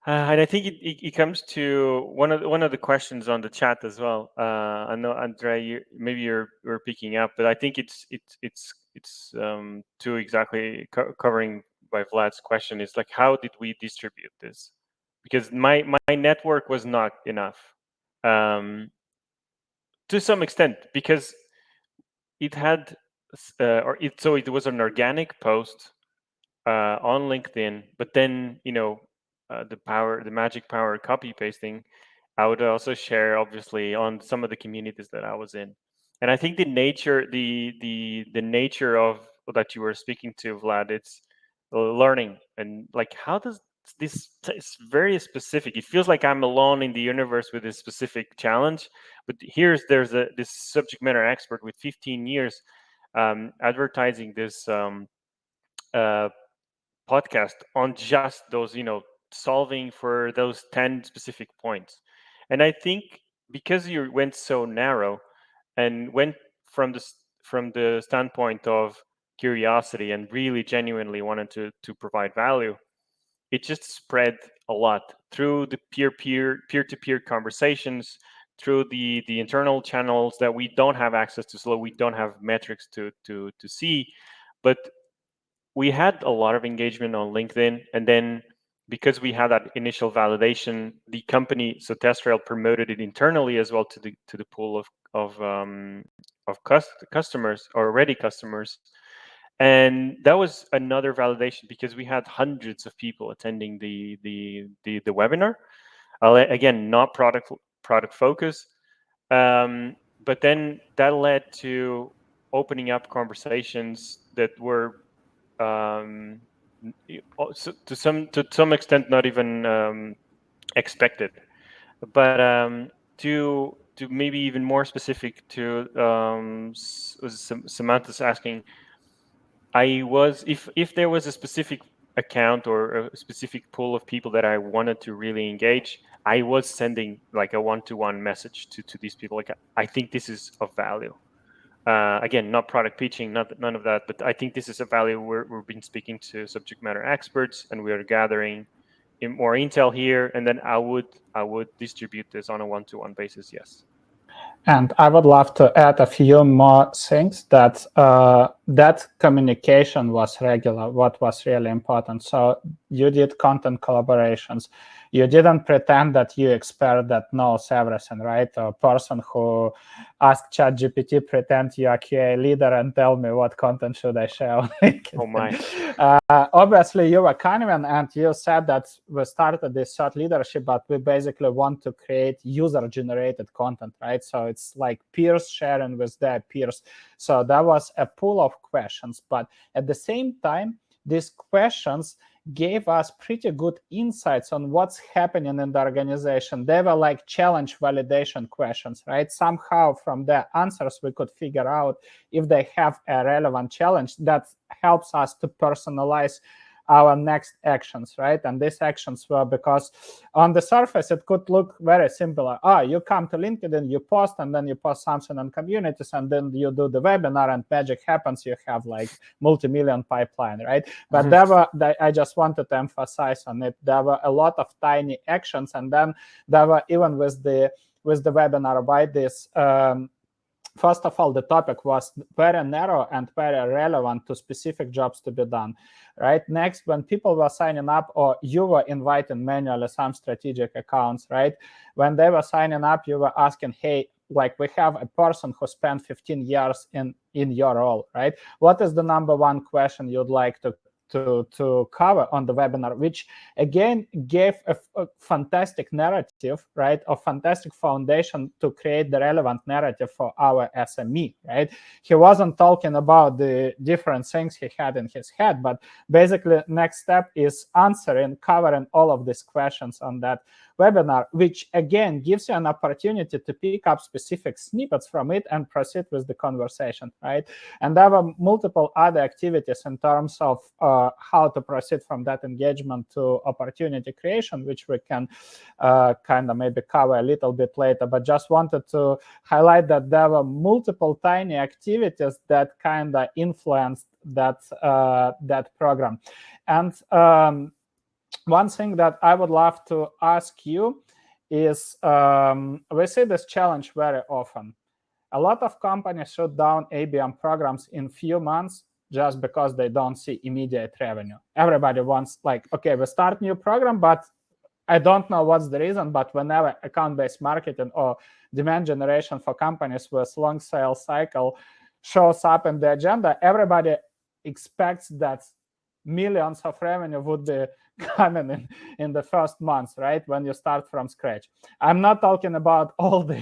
and I think it comes to one of the questions on the chat as well. I know, Andrea, maybe you're picking up, but I think it's to exactly covering by Vlad's question is like, how did we distribute this? Because my network was not enough, to some extent, because it had so it was an organic post on LinkedIn, but then the magic power of copy pasting, I would also share obviously on some of the communities that I was in. And I think the nature of that you were speaking to, Vlad, it's learning. And like, how does this, it's very specific. It feels like I'm alone in the universe with this specific challenge, but there's this subject matter expert with 15 years advertising this uh, podcast on just those, solving for those 10 specific points. And I think because you went so narrow and went from the standpoint of curiosity and really genuinely wanted to provide value, it just spread a lot through the peer-to-peer conversations, through the internal channels that we don't have access to, so we don't have metrics to see. But we had a lot of engagement on LinkedIn, and then because we had that initial validation, the company, so TestRail, promoted it internally as well to the pool of customers, or already customers, and that was another validation because we had hundreds of people attending the webinar. Again, not product focus, but then that led to opening up conversations that were so to some extent not even expected. But to maybe even more specific to Samantha's asking, if there was a specific account or a specific pool of people that I wanted to really engage, I was sending like a one-to-one message to these people. Like, I think this is of value. Again, not product pitching, none of that, but I think this is a value. We've been speaking to subject matter experts, and we are gathering more intel here, and then I would distribute this on a one-to-one basis. Yes. And I would love to add a few more things that that communication was regular, what was really important. So you did content collaborations. You didn't pretend that you expert that knows everything, right? A person who asked ChatGPT, pretend you are QA leader and tell me what content should I share on LinkedIn. Oh my. Obviously, you were Kahneman, and you said that we started this thought leadership, but we basically want to create user-generated content, right? So it's like peers sharing with their peers. So that was a pool of questions, but at the same time, these questions gave us pretty good insights on what's happening in the organization. They were like challenge validation questions, right? Somehow from their answers, we could figure out if they have a relevant challenge that helps us to personalize our next actions, right? And these actions were, because on the surface, it could look very simple. You come to LinkedIn, you post, and then you post something on communities, and then you do the webinar, and magic happens. You have like multi-million pipeline, right? But I just wanted to emphasize on it. There were a lot of tiny actions, and then there were, even with the webinar, by this. First of all, the topic was very narrow and very relevant to specific jobs to be done, right? Next, when people were signing up, or you were inviting manually some strategic accounts, right? When they were signing up, you were asking, hey, like, we have a person who spent 15 years in your role, right? What is the number one question you'd like to cover on the webinar, which again gave a fantastic narrative, right, a fantastic foundation to create the relevant narrative for our SME, right? He wasn't talking about the different things he had in his head, but basically next step is covering all of these questions on that webinar, which again gives you an opportunity to pick up specific snippets from it and proceed with the conversation, right? And there were multiple other activities in terms of how to proceed from that engagement to opportunity creation, which we can kind of maybe cover a little bit later. But just wanted to highlight that there were multiple tiny activities that kind of influenced that program. And one thing that I would love to ask you is, we see this challenge very often. A lot of companies shut down ABM programs in few months just because they don't see immediate revenue. Everybody wants, like, okay, we start new program, but I don't know what's the reason, but whenever account-based marketing or demand generation for companies with long sales cycle shows up in the agenda, everybody expects that millions of revenue would be coming in the first months, right, when you start from scratch. I'm not talking about all the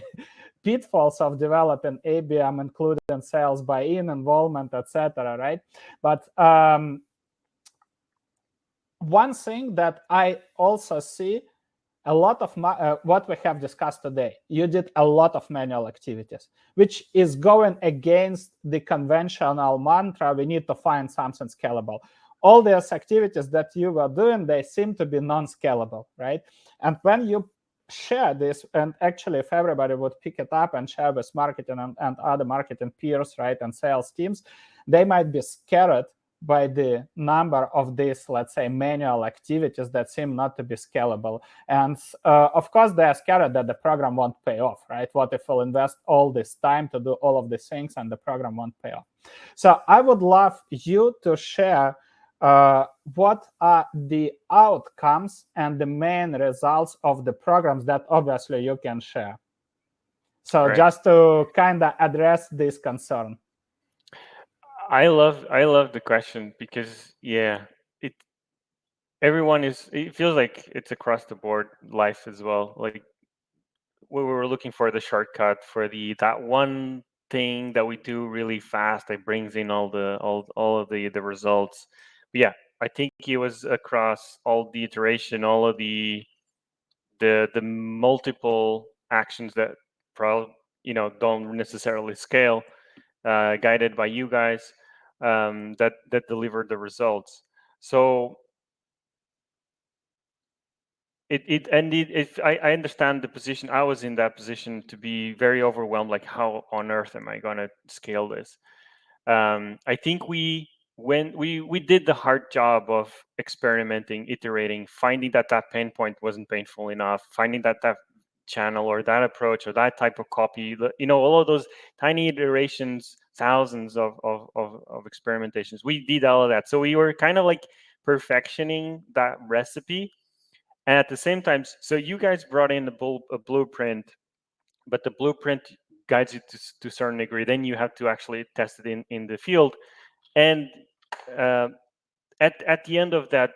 pitfalls of developing ABM, including sales buy-in, involvement, etc., right? But one thing that I also see a lot of what we have discussed today, you did a lot of manual activities, which is going against the conventional mantra, we need to find something scalable. All these activities that you were doing, they seem to be non-scalable, right? And when you share this, and actually if everybody would pick it up and share with marketing and other marketing peers, right, and sales teams, they might be scared by the number of these, let's say, manual activities that seem not to be scalable. And of course, they are scared that the program won't pay off, right? What if we'll invest all this time to do all of these things and the program won't pay off? So I would love you to share what are the outcomes and the main results of the programs that obviously you can share. So Right. just to kind of address this concern. I love the question because it feels like it's across the board life as well. Like we were looking for the shortcut for that one thing that we do really fast that brings in all of the results. But yeah, I think it was across all the iteration, all of the the multiple actions that probably don't necessarily scale, guided by you guys, that deliver the results. So I understand the position. I was in that position to be very overwhelmed, like how on earth am I going to scale this? I think we did the hard job of experimenting, iterating, finding that pain point wasn't painful enough, finding that channel or that approach or that type of copy, all of those tiny iterations, thousands of experimentations. We did all of that. So we were kind of like perfectioning that recipe. And at the same time, so you guys brought in a blueprint, but the blueprint guides you to a certain degree. Then you have to actually test it in the field. And at the end of that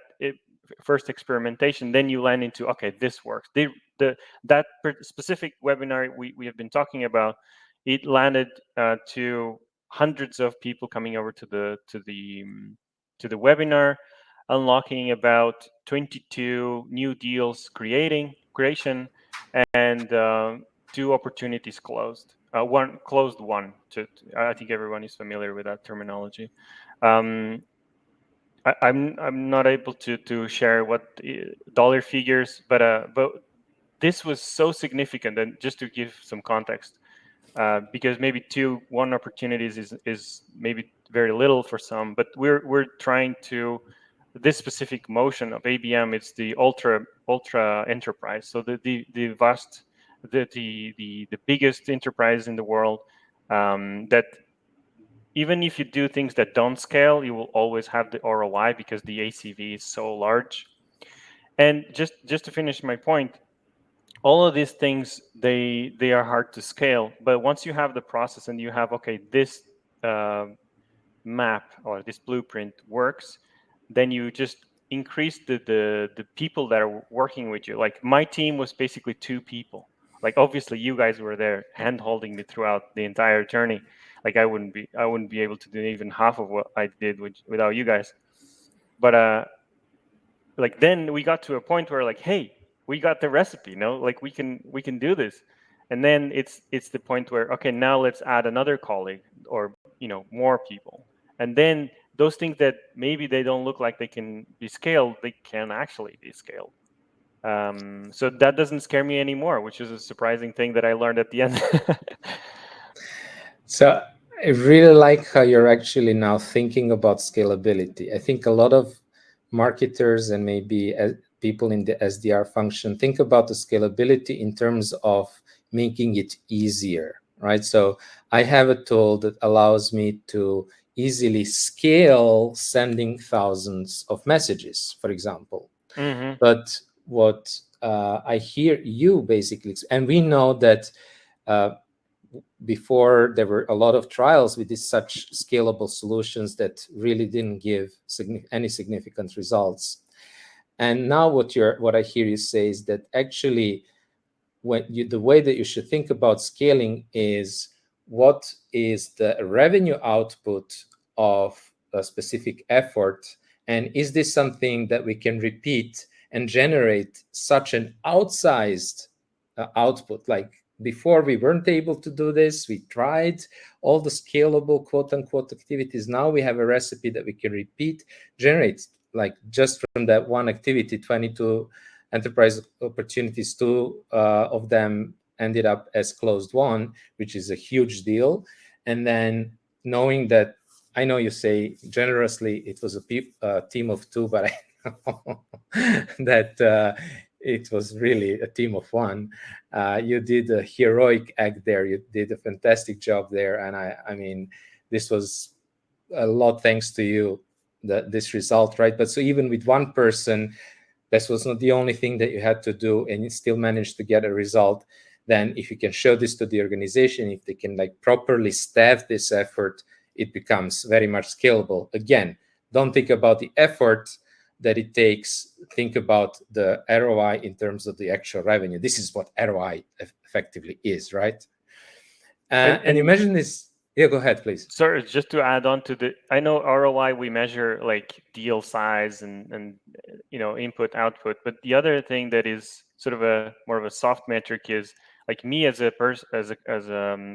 first experimentation, then you land into, okay, this works. That specific webinar we have been talking about, it landed to hundreds of people coming over to the webinar, unlocking about 22 new deals creation, and 2 opportunities closed. One closed one. I think everyone is familiar with that terminology. I'm not able to share what dollar figures, but this was so significant. And just to give some context, because maybe 1 opportunities is maybe very little for some, but we're trying to, this specific motion of ABM, it's the ultra enterprise. So the vast, the biggest enterprise in the world, that even if you do things that don't scale, you will always have the ROI because the ACV is so large. And just to finish my point, all of these things, they are hard to scale. But once you have the process and you have, okay, this map or this blueprint works, then you just increase the people that are working with you. Like my team was basically 2 people. Like obviously you guys were there hand holding me throughout the entire journey. Like I wouldn't be able to do even half of what I did without you guys. But like then we got to a point where like, hey, we got the recipe, like we can do this. And then it's the point where, okay, now let's add another colleague or more people. And then those things that maybe they don't look like they can be scaled, they can actually be scaled. So that doesn't scare me anymore, which is a surprising thing that I learned at the end. So I really like how you're actually now thinking about scalability. I think a lot of marketers and maybe people in the SDR function think about the scalability in terms of making it easier, right? So I have a tool that allows me to easily scale sending thousands of messages, for example. Mm-hmm. But what I hear you basically, and we know that before there were a lot of trials with these such scalable solutions that really didn't give any significant results. And now what I hear you say is that actually the way that you should think about scaling is what is the revenue output of a specific effort, and is this something that we can repeat and generate such an outsized output? Like before we weren't able to do this. We tried all the scalable quote unquote activities. Now we have a recipe that we can repeat, generate, like just from that one activity, 22 enterprise opportunities. 2 of them ended up as closed won, which is a huge deal. And then knowing that, I know you say generously it was a team of 2, but I know that it was really a team of 1. You did a heroic act there. You did a fantastic job there. And I mean, this was a lot thanks to you, this result, right? But so even with 1 person, this was not the only thing that you had to do, and you still managed to get a result. Then if you can show this to the organization, if they can like properly staff this effort, it becomes very much scalable. Again, don't think about the effort that it takes. Think about the ROI in terms of the actual revenue. This is what ROI effectively is, right? And you mentioned this. Yeah, go ahead, please. Sorry, just to add on to I know ROI, we measure like deal size and input output, but the other thing that is sort of a more of a soft metric is like me as a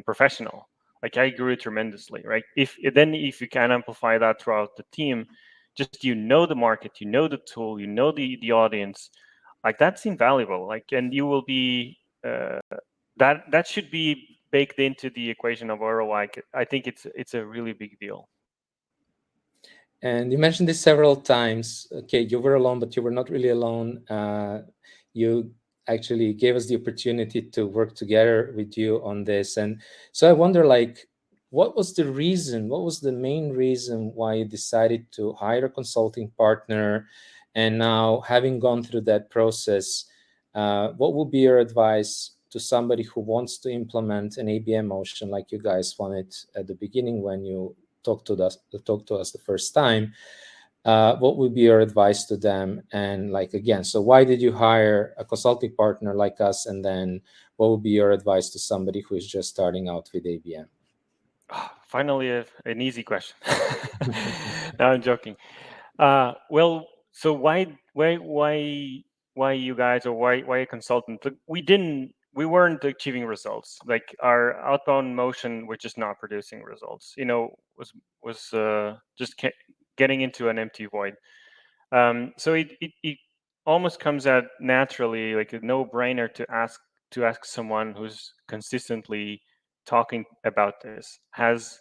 professional. Like I grew tremendously, right? If you can amplify that throughout the team, just you know the market, you know the tool, you know the audience, like that's invaluable. Like, and you will be that should be baked into the equation of ROI. I think it's a really big deal. And you mentioned this several times. Okay, you were alone, but you were not really alone. You actually gave us the opportunity to work together with you on this. And so I wonder, like, what was the reason? What was the main reason why you decided to hire a consulting partner? And now, having gone through that process, what would be your advice to somebody who wants to implement an ABM motion like you guys wanted at the beginning when you talk to us the first time? What would be your advice to them? And like, again, so why did you hire a consulting partner like us? And then what would be your advice to somebody who is just starting out with ABM? Finally, an easy question. No, I'm joking. Well, so why you guys, or why a consultant? Look, we weren't achieving results. Like our outbound motion, we're just not producing results. You know, was just getting into an empty void. So it almost comes out naturally, like a no-brainer to ask someone who's consistently talking about this, has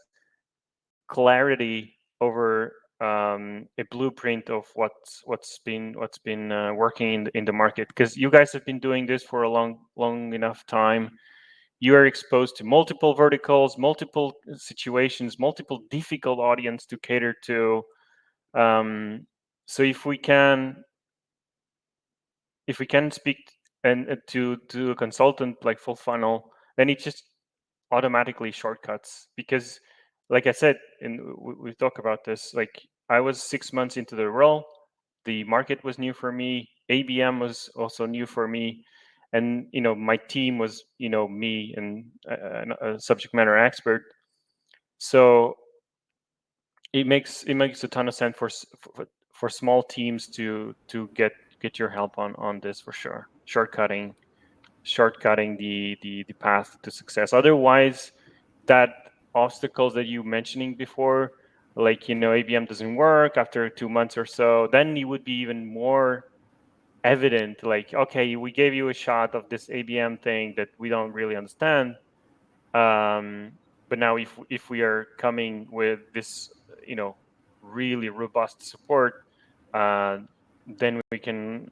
clarity over a blueprint of what's been working in the market, because you guys have been doing this for a long enough time. You are exposed to multiple verticals, multiple situations, multiple difficult audience to cater to. So if we can speak and to a consultant like Fullfunnel, then it just automatically shortcuts. Because like I said, and we talk about this, like I was 6 months into the role, the market was new for me, ABM was also new for me, and you know, my team was, you know, me and a subject matter expert. So it makes a ton of sense for small teams to get your help on this, for sure. Shortcutting the path to success. Otherwise, that obstacles that you mentioning before, like, you know, ABM doesn't work after 2 months or so, then it would be even more evident. Like, okay, we gave you a shot of this ABM thing that we don't really understand. But now if we are coming with this, you know, really robust support, then we can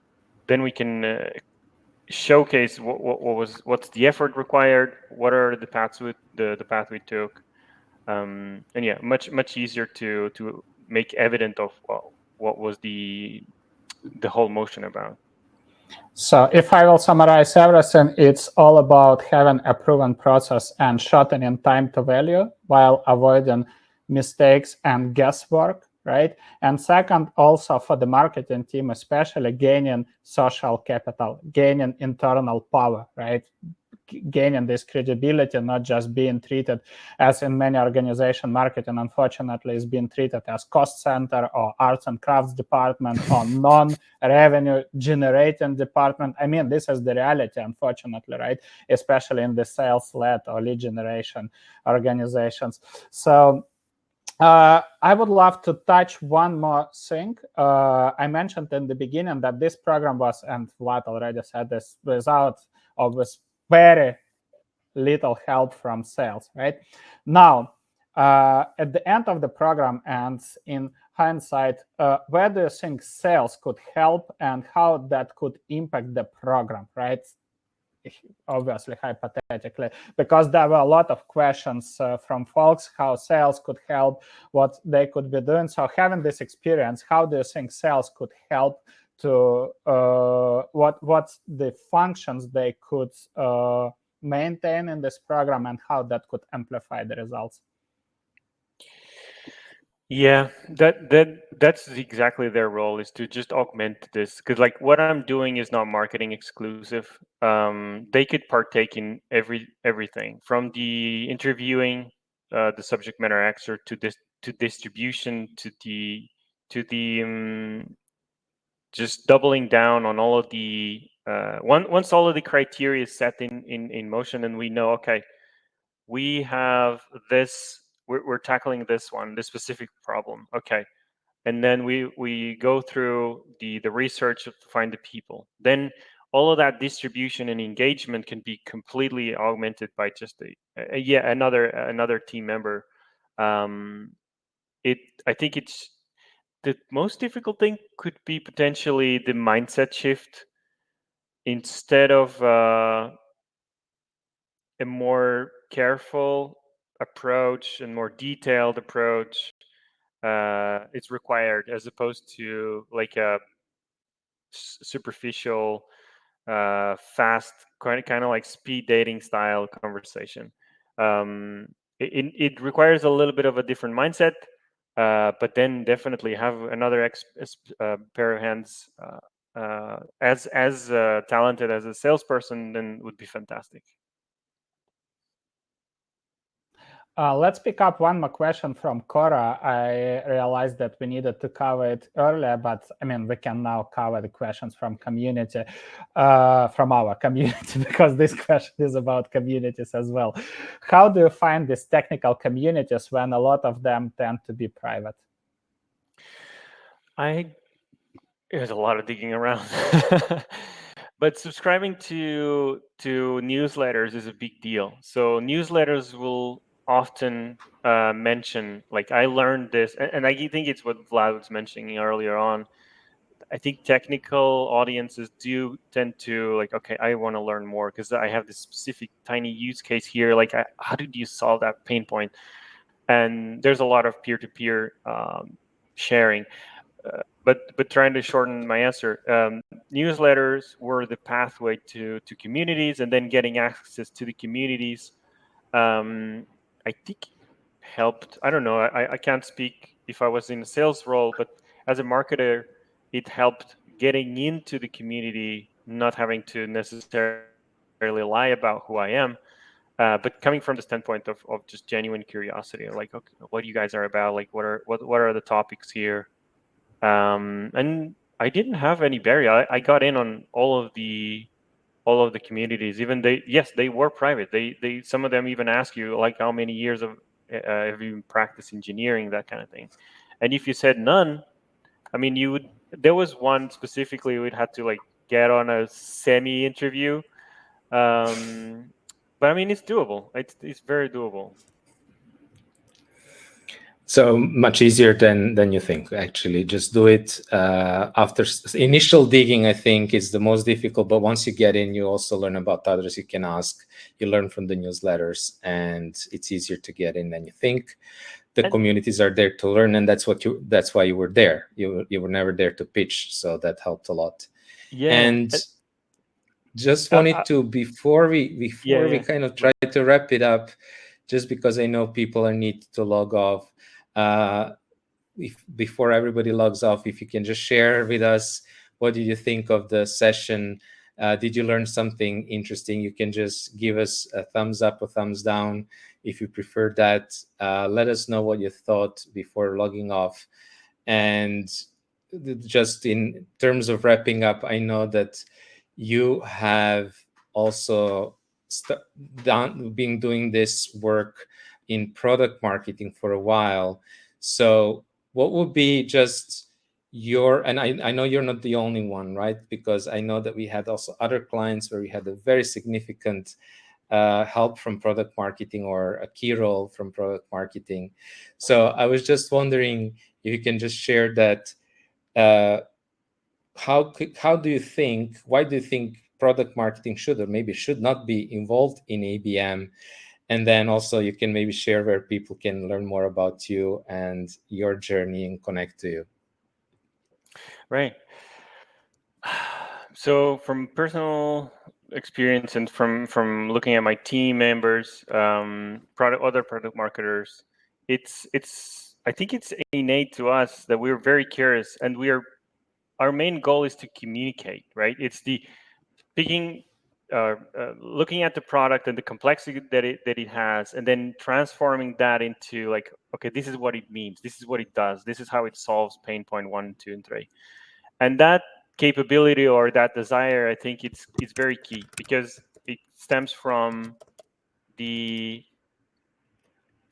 showcase what's the effort required, what are the paths the path we took, and yeah, much easier to make evident of what was the whole motion about. So if I will summarize everything, it's all about having a proven process and shortening time to value while avoiding mistakes and guesswork, right? And second, also for the marketing team, especially gaining social capital, gaining internal power, right? Gaining this credibility, not just being treated as in many organizations, marketing unfortunately is being treated as cost center or arts and crafts department or non-revenue generating department. I mean, this is the reality, unfortunately, right? Especially in the sales-led or lead generation organizations. So I would love to touch one more thing. I mentioned in the beginning that this program was, and Vlad already said this, without or with very little help from sales, right? Now, at the end of the program and in hindsight, where do you think sales could help and how that could impact the program, right? Obviously, hypothetically, because there were a lot of questions from folks how sales could help, what they could be doing. So having this experience, how do you think sales could help to what's the functions they could maintain in this program and how that could amplify the results? Yeah, that's exactly their role, is to just augment this, because like what I'm doing is not marketing exclusive. They could partake in everything from the interviewing, the subject matter expert, to this, to distribution, to the just doubling down on all of the once all of the criteria is set in motion, and we know, okay, we have this, we're tackling this specific problem, okay, and then we go through the research to find the people. Then all of that distribution and engagement can be completely augmented by just another team member. I think it's the most difficult thing could be potentially the mindset shift. Instead of a more careful approach and more detailed approach, it's required, as opposed to like a superficial, fast, kind of like speed dating style conversation. It requires a little bit of a different mindset, but then definitely have another pair of hands, as talented as a salesperson, then would be fantastic. Let's pick up one more question from Cora. I realized that we needed to cover it earlier, but I mean, we can now cover the questions from community, from our community, because this question is about communities as well. How do you find these technical communities when a lot of them tend to be private? There's a lot of digging around. But subscribing to newsletters is a big deal. So newsletters will often mention, like, I learned this, and I think it's what Vlad was mentioning earlier on. I think technical audiences do tend to, like, okay, I want to learn more because I have this specific tiny use case here. Like, how did you solve that pain point? And there's a lot of peer-to-peer sharing. But trying to shorten my answer, newsletters were the pathway to communities, and then getting access to the communities, I think, helped. I don't know. I can't speak if I was in a sales role, but as a marketer, it helped getting into the community, not having to necessarily lie about who I am, but coming from the standpoint of just genuine curiosity, like, okay, what you guys are about, like, what are the topics here. And I didn't have any barrier. I got in on all of the communities. Even they were private. They some of them even ask you, like, how many years of have you practiced engineering, that kind of thing. And if you said none, I mean, you would. There was one specifically we'd had to, like, get on a semi interview. But I mean, it's doable. It's very doable. So much easier than you think, actually. Just do it. After initial digging, I think, is the most difficult. But once you get in, you also learn about others you can ask. You learn from the newsletters, and it's easier to get in than you think. The communities are there to learn, and that's why you were there. You were never there to pitch, so that helped a lot. Yeah. And just wanted to, before we kind of try to wrap it up, just because I know people need to log off. Before everybody logs off, if you can just share with us, what did you think of the session? Did you learn something interesting? You can just give us a thumbs up or thumbs down if you prefer that. Let us know what you thought before logging off. And just in terms of wrapping up, I know that you have also been doing this work in product marketing for a while. So what would be just and I know you're not the only one, right? Because I know that we had also other clients where we had a very significant help from product marketing, or a key role from product marketing. So I was just wondering if you can just share that. Why do you think product marketing should or maybe should not be involved in ABM? And then also you can maybe share where people can learn more about you and your journey and connect to you. Right. So from personal experience and from looking at my team members, other product marketers, I think it's innate to us that we're very curious, and our main goal is to communicate, right? It's the looking at the product and the complexity that it has, and then transforming that into, like, okay, this is what it means, this is what it does, this is how it solves pain point 1, 2, and 3, and that capability or that desire, I think it's very key, because it stems from the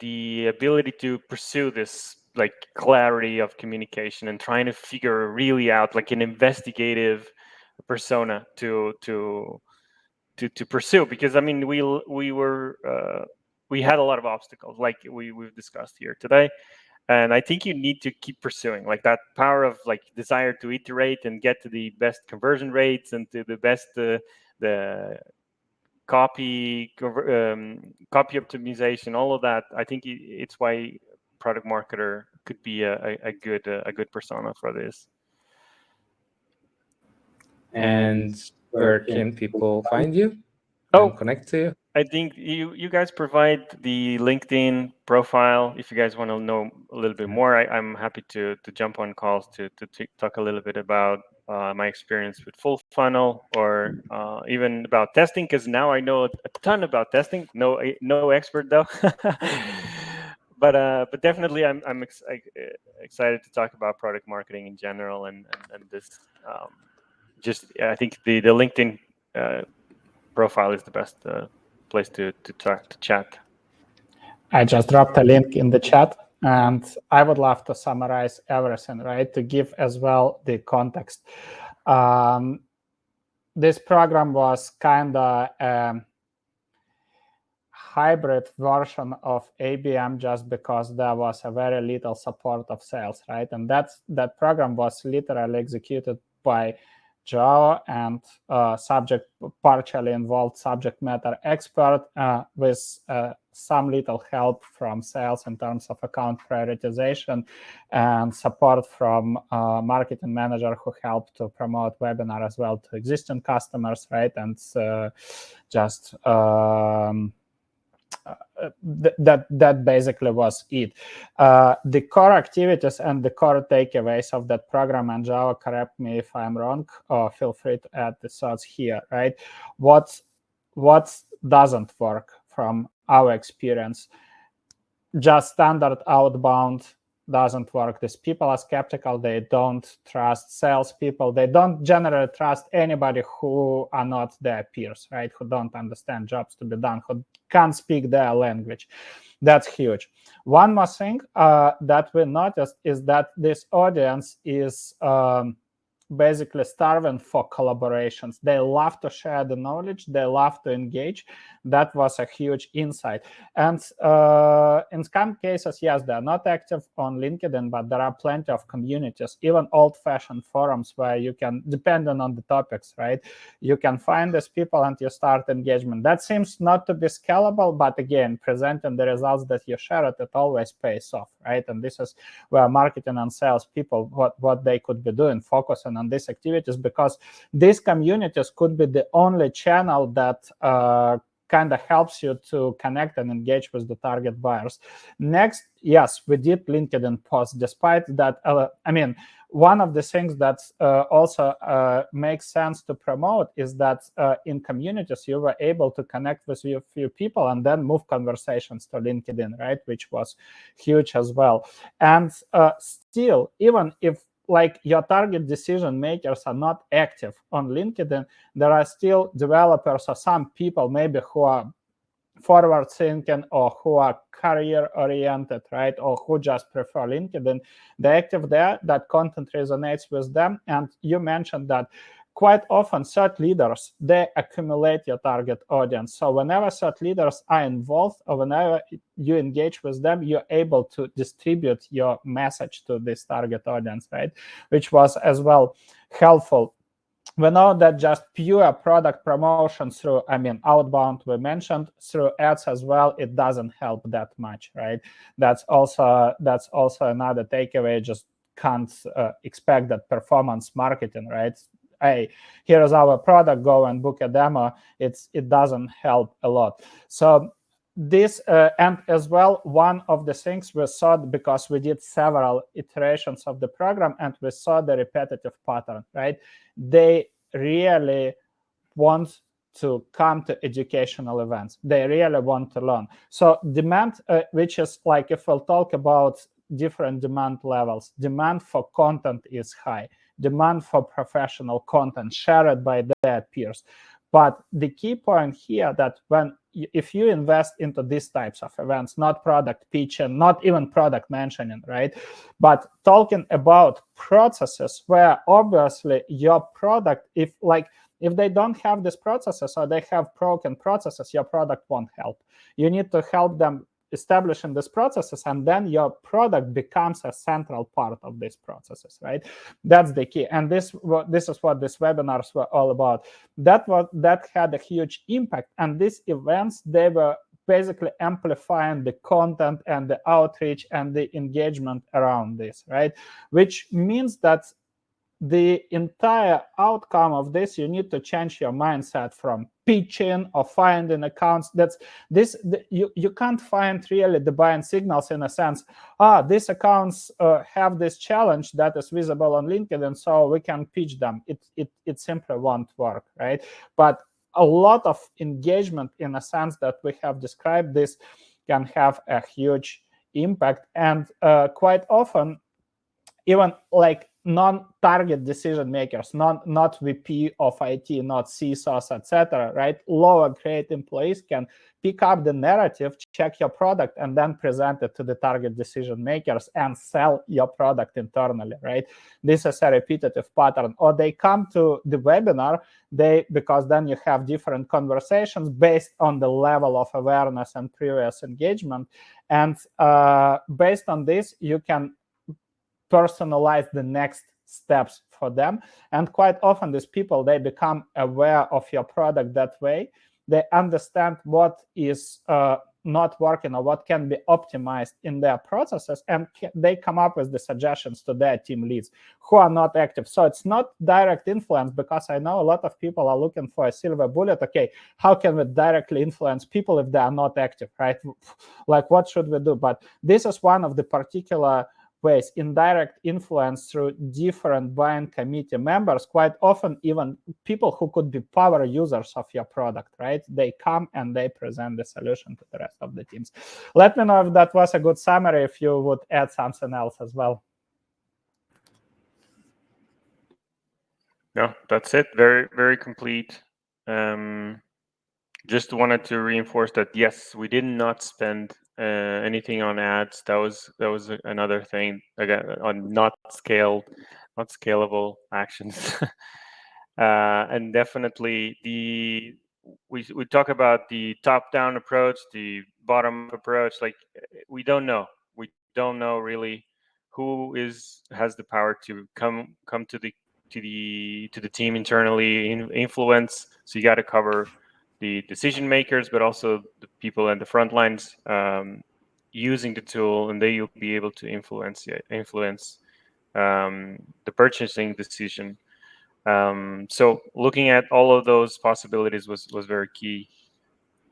ability to pursue this like clarity of communication and trying to figure really out like an investigative persona to pursue. Because I mean, we had a lot of obstacles like we've discussed here today, and I think you need to keep pursuing like that power of like desire to iterate and get to the best conversion rates and to the best the copy optimization, all of that. I think it's why product marketer could be a good persona for this. And where can people find you and connect to you? I think you guys provide the LinkedIn profile. If you guys want to know a little bit more, I'm happy to jump on calls to talk a little bit about my experience with Fullfunnel, or even about testing, because now I know a ton about testing. No expert though. But definitely I'm excited to talk about product marketing in general, and this I think the LinkedIn profile is the best place to chat. I just dropped a link in the chat, and I would love to summarize everything, right? To give as well the context. This program was kind of a hybrid version of ABM, just because there was a very little support of sales, right? And that program was literally executed by João and partially involved subject matter expert with some little help from sales in terms of account prioritization and support from marketing manager who helped to promote webinar as well to existing customers, right? And just that basically was it. The core activities and the core takeaways of that program, and João, correct me if I'm wrong, feel free to add the thoughts here, right? What doesn't work from our experience? Just standard outbound doesn't work. These people are skeptical. They don't trust salespeople. They don't generally trust anybody who are not their peers, right? Who don't understand jobs to be done, who can't speak their language. That's huge. One more thing that we noticed is that this audience is basically starving for collaborations. They love to share the knowledge. They love to engage. That was a huge insight. And in some cases, yes, they're not active on LinkedIn, but there are plenty of communities, even old-fashioned forums where you can, depending on the topics, right? You can find these people and you start engagement. That seems not to be scalable, but again, presenting the results that you share, it always pays off, right? And this is where marketing and sales people, what they could be doing, focusing on these activities, because these communities could be the only channel that kind of helps you to connect and engage with the target buyers. Next, yes, we did LinkedIn posts. Despite that, I mean, one of the things that also makes sense to promote is that in communities, you were able to connect with a few people and then move conversations to LinkedIn, right? Which was huge as well. And still, even if like your target decision makers are not active on LinkedIn, there are still developers or some people maybe who are forward thinking or who are career oriented, right? Or who just prefer LinkedIn. They're active there, that content resonates with them. And you mentioned that quite often thought leaders, they accumulate your target audience. So whenever thought leaders are involved or whenever you engage with them, you're able to distribute your message to this target audience, right? Which was as well helpful. We know that just pure product promotion through, I mean, outbound, we mentioned, through ads as well, it doesn't help that much, right? That's also another takeaway. Just can't expect that performance marketing, right? Hey, here's our product, go and book a demo. It doesn't help a lot. So this and as well, one of the things we saw, because we did several iterations of the program and we saw the repetitive pattern, right? They really want to come to educational events. They really want to learn. So demand, which is like, if we'll talk about different demand levels, demand for content is high. demand for professional content shared by their peers. But the key point here that if you invest into these types of events, not product pitching, not even product mentioning, right? But talking about processes where obviously your product, if they don't have these processes or they have broken processes, your product won't help. You need to help them establishing these processes, and then your product becomes a central part of these processes, right? That's the key. And this is what these webinars were all about. That had a huge impact. And these events, they were basically amplifying the content and the outreach and the engagement around this, right? Which means that the entire outcome of this, you need to change your mindset from pitching or finding accounts. You can't find really the buying signals in a sense. These accounts have this challenge that is visible on LinkedIn, so we can pitch them. It simply won't work, right? But a lot of engagement in a sense that we have described this can have a huge impact. And quite often, even non-target decision makers, not VP of IT, not CISOs, etc., right? Lower grade employees can pick up the narrative, check your product, and then present it to the target decision makers and sell your product internally, right? This is a repetitive pattern. Or they come to the webinar, because then you have different conversations based on the level of awareness and previous engagement. And based on this, you can personalize the next steps for them. And quite often these people, they become aware of your product that way. They understand what is not working or what can be optimized in their processes, and they come up with the suggestions to their team leads who are not active. So it's not direct influence, because I know a lot of people are looking for a silver bullet. Okay, how can we directly influence people if they are not active, right? Like, what should we do? But this is one of the particular ways, indirect influence through different buying committee members, quite often even people who could be power users of your product, right? They come and they present the solution to the rest of the teams. Let me know if that was a good summary, if you would add something else as well. No, that's it. Very, very complete. Just wanted to reinforce that, yes, we did not spend anything on ads. That was another thing, again, on not scalable actions. And definitely we talk about the top-down approach, the bottom-up approach. Like, we don't know really who has the power to come to the team internally, influence. So you got to cover the decision makers, but also the people at the front lines using the tool, and they will be able to influence the purchasing decision. So looking at all of those possibilities was very key.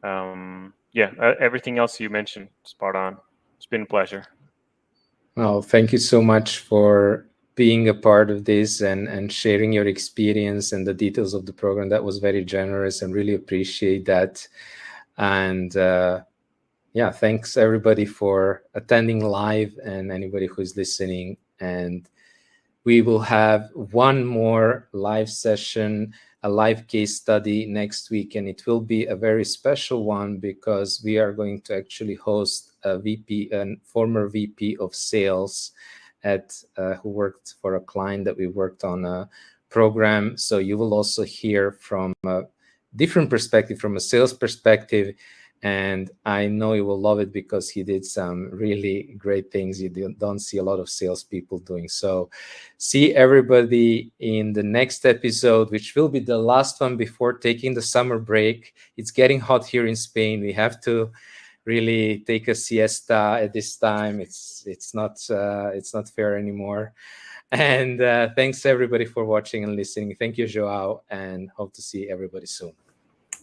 Everything else you mentioned, spot on. It's been a pleasure. Well, thank you so much for being a part of this and sharing your experience and the details of the program. That was very generous, and really appreciate that. And thanks everybody for attending live, and anybody who's listening. And we will have one more live session, a live case study next week, and it will be a very special one, because we are going to actually host a former VP of sales who worked for a client that we worked on a program. So you will also hear from a different perspective, from a sales perspective. And I know you will love it, because he did some really great things you don't see a lot of salespeople doing. So see everybody in the next episode, which will be the last one before taking the summer break. It's getting hot here in Spain. We have to really take a siesta at this time. It's not fair anymore. And thanks everybody for watching and listening. Thank you, João, and hope to see everybody soon.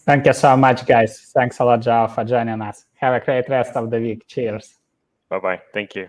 Thank you so much, guys. Thanks a lot, João, for joining us. Have a great rest of the week. Cheers. Bye-bye. Thank you.